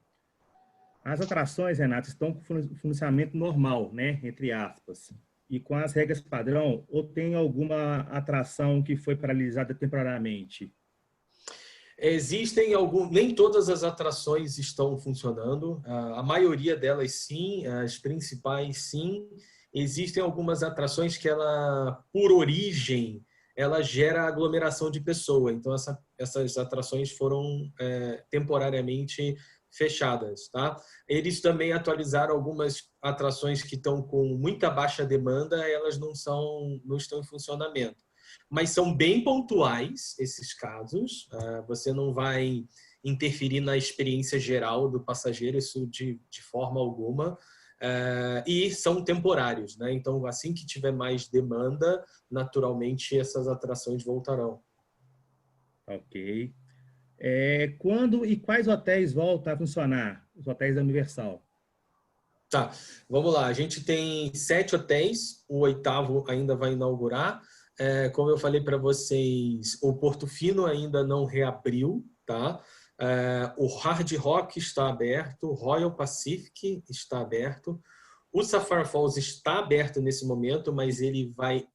As atrações, Renato, estão com funcionamento normal, né? Entre aspas. E com as regras padrão, ou tem alguma atração que foi paralisada temporariamente? Existem nem todas as atrações estão funcionando, a maioria delas sim, as principais sim. Existem algumas atrações que por origem, ela gera aglomeração de pessoa, então essas atrações foram temporariamente fechadas, tá? Eles também atualizaram algumas atrações que estão com muita baixa demanda, elas não estão em funcionamento. Mas são bem pontuais esses casos, você não vai interferir na experiência geral do passageiro, isso de forma alguma, e são temporários, né? Então, assim que tiver mais demanda, naturalmente essas atrações voltarão. Ok. Quando e quais hotéis voltam a funcionar? Os hotéis da Universal. Tá, vamos lá. A gente tem 7 hotéis, o 8º ainda vai inaugurar. Como eu falei para vocês, o Portofino ainda não reabriu, tá? O Hard Rock está aberto, o Royal Pacific está aberto, o Sapphire Falls está aberto nesse momento, mas ele vai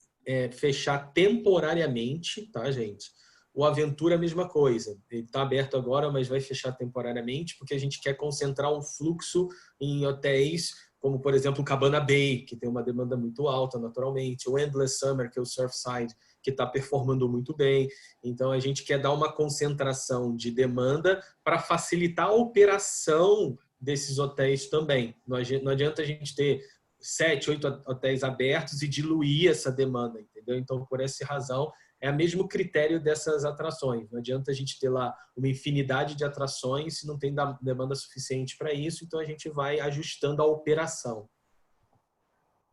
fechar temporariamente, tá, gente? O Aventura, a mesma coisa. Ele está aberto agora, mas vai fechar temporariamente, porque a gente quer concentrar um fluxo em hotéis, como, por exemplo, o Cabana Bay, que tem uma demanda muito alta, naturalmente. O Endless Summer, que é o Surfside, que está performando muito bem. Então, a gente quer dar uma concentração de demanda para facilitar a operação desses hotéis também. Não adianta a gente ter 7, 8 hotéis abertos e diluir essa demanda, entendeu? Então, por essa razão, é o mesmo critério dessas atrações. Não adianta a gente ter lá uma infinidade de atrações se não tem demanda suficiente para isso, então a gente vai ajustando a operação.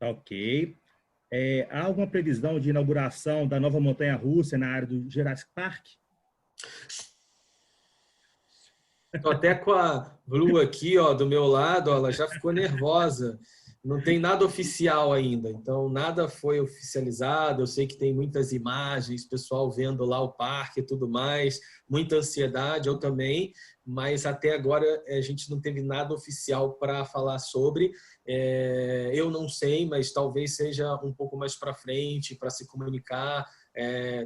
Ok. Há alguma previsão de inauguração da nova montanha-russa na área do Jurassic Park? Estou até com a Blue aqui, ó, do meu lado, ó, ela já ficou nervosa. Não tem nada oficial ainda, então nada foi oficializado. Eu sei que tem muitas imagens, pessoal vendo lá o parque e tudo mais, muita ansiedade, eu também, mas até agora a gente não teve nada oficial para falar sobre. Eu não sei, mas talvez seja um pouco mais para frente, para se comunicar,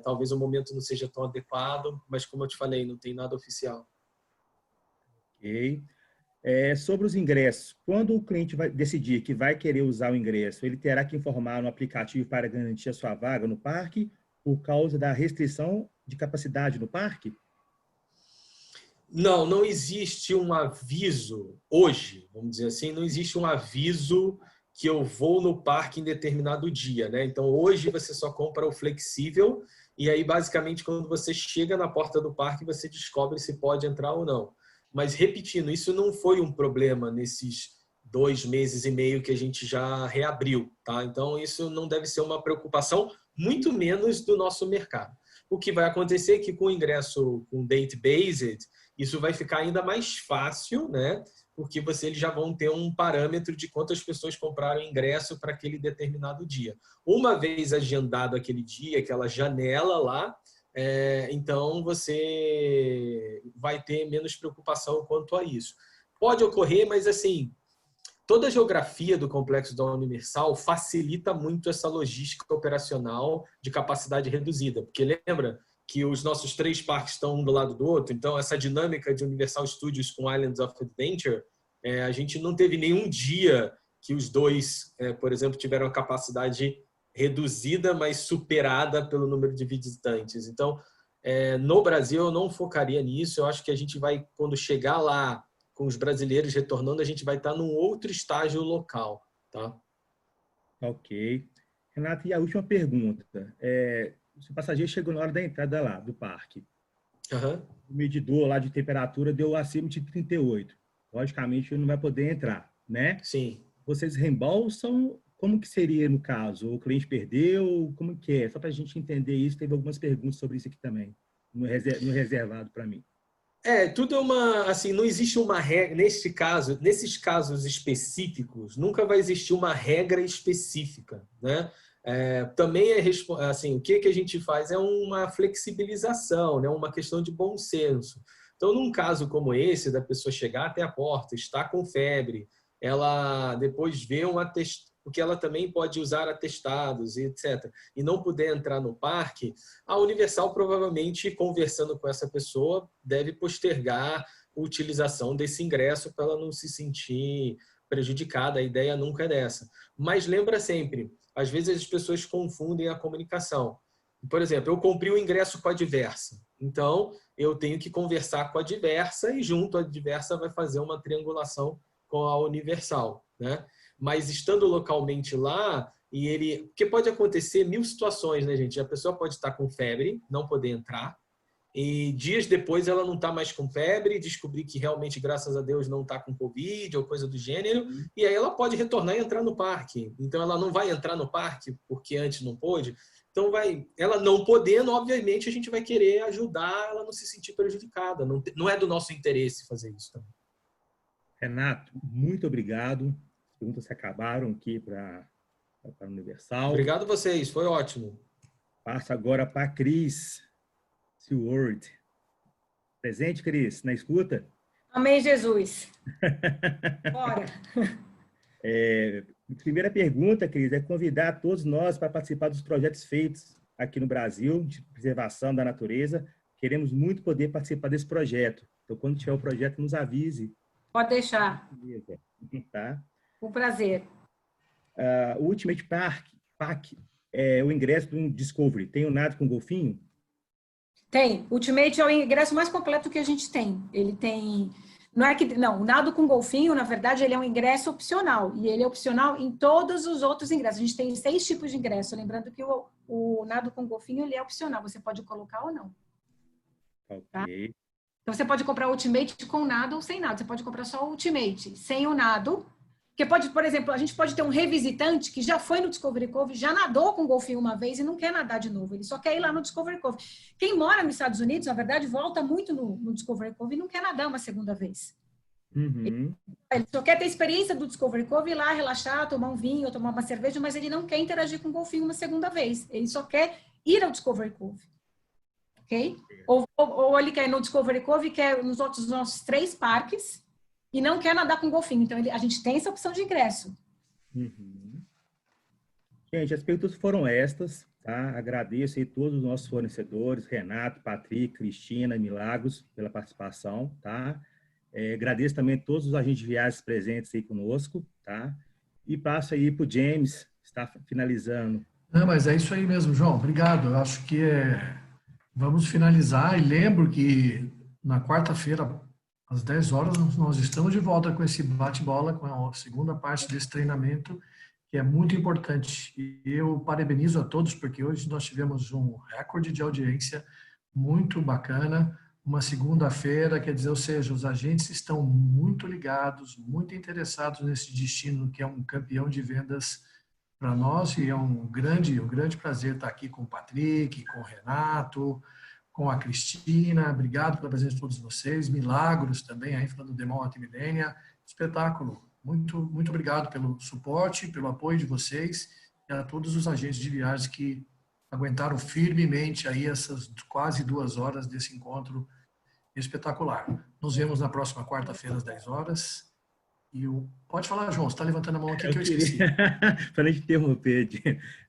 talvez o momento não seja tão adequado, mas como eu te falei, não tem nada oficial. Ok. Sobre os ingressos, quando o cliente vai decidir que vai querer usar o ingresso, ele terá que informar no aplicativo para garantir a sua vaga no parque por causa da restrição de capacidade no parque? Não existe um aviso hoje, vamos dizer assim, não existe um aviso que eu vou no parque em determinado dia, né? Então, hoje você só compra o flexível e aí, basicamente, quando você chega na porta do parque, você descobre se pode entrar ou não. Mas, repetindo, isso não foi um problema nesses 2 meses e meio que a gente já reabriu, tá? Então, isso não deve ser uma preocupação, muito menos do nosso mercado. O que vai acontecer é que com o ingresso com date-based, isso vai ficar ainda mais fácil, né? Porque eles já vão ter um parâmetro de quantas pessoas compraram ingresso para aquele determinado dia. Uma vez agendado aquele dia, aquela janela lá, então você vai ter menos preocupação quanto a isso. Pode ocorrer, mas assim, toda a geografia do complexo da Universal facilita muito essa logística operacional de capacidade reduzida, porque lembra que os nossos 3 parques estão um do lado do outro, então essa dinâmica de Universal Studios com Islands of Adventure, a gente não teve nenhum dia que os 2, por exemplo, tiveram a capacidade reduzida, mas superada pelo número de visitantes. Então, no Brasil, eu não focaria nisso. Eu acho que a gente vai, quando chegar lá com os brasileiros retornando, a gente vai estar num outro estágio local, tá? Ok. Renato, e a última pergunta. O seu passageiro chegou na hora da entrada lá, do parque. Uhum. O medidor lá de temperatura deu acima de 38. Logicamente, ele não vai poder entrar, né? Sim. Vocês reembolsam? Como que seria no caso? O cliente perdeu? Como que é? Só para a gente entender isso, teve algumas perguntas sobre isso aqui também, no reservado para mim. Tudo é uma, assim, não existe uma regra, nesses casos específicos, nunca vai existir uma regra específica, né? Também assim, o que a gente faz é uma flexibilização, né? Uma questão de bom senso. Então, num caso como esse, da pessoa chegar até a porta, estar com febre, ela depois vê um atestado, porque ela também pode usar atestados e etc. E não puder entrar no parque, a Universal provavelmente, conversando com essa pessoa, deve postergar a utilização desse ingresso para ela não se sentir prejudicada. A ideia nunca é dessa. Mas lembra sempre, às vezes as pessoas confundem a comunicação. Por exemplo, eu comprei o ingresso com a Diversa. Então, eu tenho que conversar com a Diversa e junto a Diversa vai fazer uma triangulação com a Universal, né? Mas estando localmente lá, porque pode acontecer 1000 situações, né, gente? A pessoa pode estar com febre, não poder entrar, e dias depois ela não está mais com febre, descobrir que realmente, graças a Deus, não está com Covid ou coisa do gênero, e aí ela pode retornar e entrar no parque. Então, ela não vai entrar no parque porque antes não pôde. Então, ela não podendo, obviamente, a gente vai querer ajudar ela a não se sentir prejudicada. Não é do nosso interesse fazer isso também. Renato, muito obrigado. As perguntas se acabaram aqui para a Universal. Obrigado a vocês, foi ótimo. Passo agora para a Cris Seward. Presente, Cris, na escuta? Amém, Jesus. Bora. Primeira pergunta, Cris, é convidar todos nós para participar dos projetos feitos aqui no Brasil de preservação da natureza. Queremos muito poder participar desse projeto. Então, quando tiver o projeto, nos avise. Pode deixar. Tá? Um prazer. O Ultimate Pack é o ingresso do Discovery. Tem o nado com golfinho? Tem. Ultimate é o ingresso mais completo que a gente tem. Ele tem... Não, o nado com golfinho, na verdade, ele é um ingresso opcional. E ele é opcional em todos os outros ingressos. A gente tem 6 tipos de ingresso. Lembrando que o nado com golfinho, ele é opcional. Você pode colocar ou não. Ok. Tá? Então, você pode comprar o Ultimate com nado ou sem nado. Você pode comprar só o Ultimate sem o nado. Porque pode, por exemplo, a gente pode ter um revisitante que já foi no Discovery Cove, já nadou com golfinho uma vez e não quer nadar de novo. Ele só quer ir lá no Discovery Cove. Quem mora nos Estados Unidos, na verdade, volta muito no Discovery Cove e não quer nadar uma segunda vez. Uhum. Ele só quer ter a experiência do Discovery Cove, ir lá, relaxar, tomar um vinho, tomar uma cerveja, mas ele não quer interagir com o golfinho uma segunda vez. Ele só quer ir ao Discovery Cove. Ok? Ou ele quer ir no Discovery Cove, quer nos outros nossos 3 parques, e não quer nadar com golfinho. Então, a gente tem essa opção de ingresso. Uhum. Gente, as perguntas foram estas, tá? Agradeço aí todos os nossos fornecedores, Renato, Patrick, Cristina, Milagros, pela participação, tá? Agradeço também a todos os agentes de viagens presentes aí conosco, tá? E passo aí para o James, que está finalizando. Não, mas é isso aí mesmo, João. Obrigado. Eu acho que vamos finalizar. E lembro que na quarta-feira, às 10 horas, nós estamos de volta com esse bate-bola, com a segunda parte desse treinamento, que é muito importante. E eu parabenizo a todos, porque hoje nós tivemos um recorde de audiência muito bacana, uma segunda-feira, quer dizer, ou seja, os agentes estão muito ligados, muito interessados nesse destino, que é um campeão de vendas para nós, e é um grande prazer estar aqui com o Patrick, com o Renato, com a Cristina. Obrigado pela presença de todos vocês. Milagros também, aí falando do Demon Multimilênia. Espetáculo. Muito, muito obrigado pelo suporte, pelo apoio de vocês e a todos os agentes de viagens que aguentaram firmemente aí essas quase 2 horas desse encontro espetacular. Nos vemos na próxima quarta-feira às 10 horas. Pode falar, João, você está levantando a mão aqui que eu esqueci. Para não te interromper,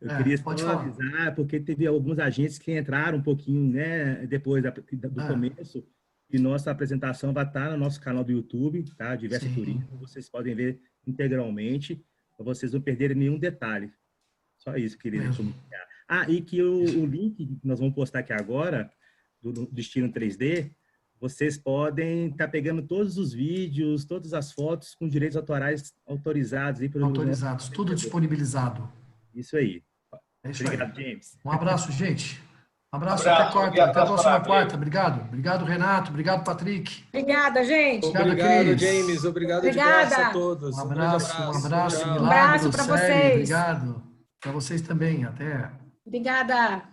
eu queria só pode falar. avisar, porque teve alguns agentes que entraram um pouquinho, né, depois do começo, e nossa apresentação vai estar no nosso canal do YouTube, tá? Diversa Turismo, vocês podem ver integralmente, para vocês não perderem nenhum detalhe. Só isso que eu queria comunicar. E que o link que nós vamos postar aqui agora, do Destino 3D, vocês podem estar pegando todos os vídeos, todas as fotos com direitos autorais autorizados. Autorizados, tudo disponibilizado. Isso aí. É isso. Obrigado, aí. James. Um abraço, gente. Um abraço, até quarta, até a próxima quarta. Obrigado. Obrigado, Renato. Obrigado, Patrick. Obrigada, gente. Obrigado, James. Obrigado a todos. Um abraço, Tchau. Milagros, Um abraço para vocês. Obrigado. Para vocês também. Até. Obrigada.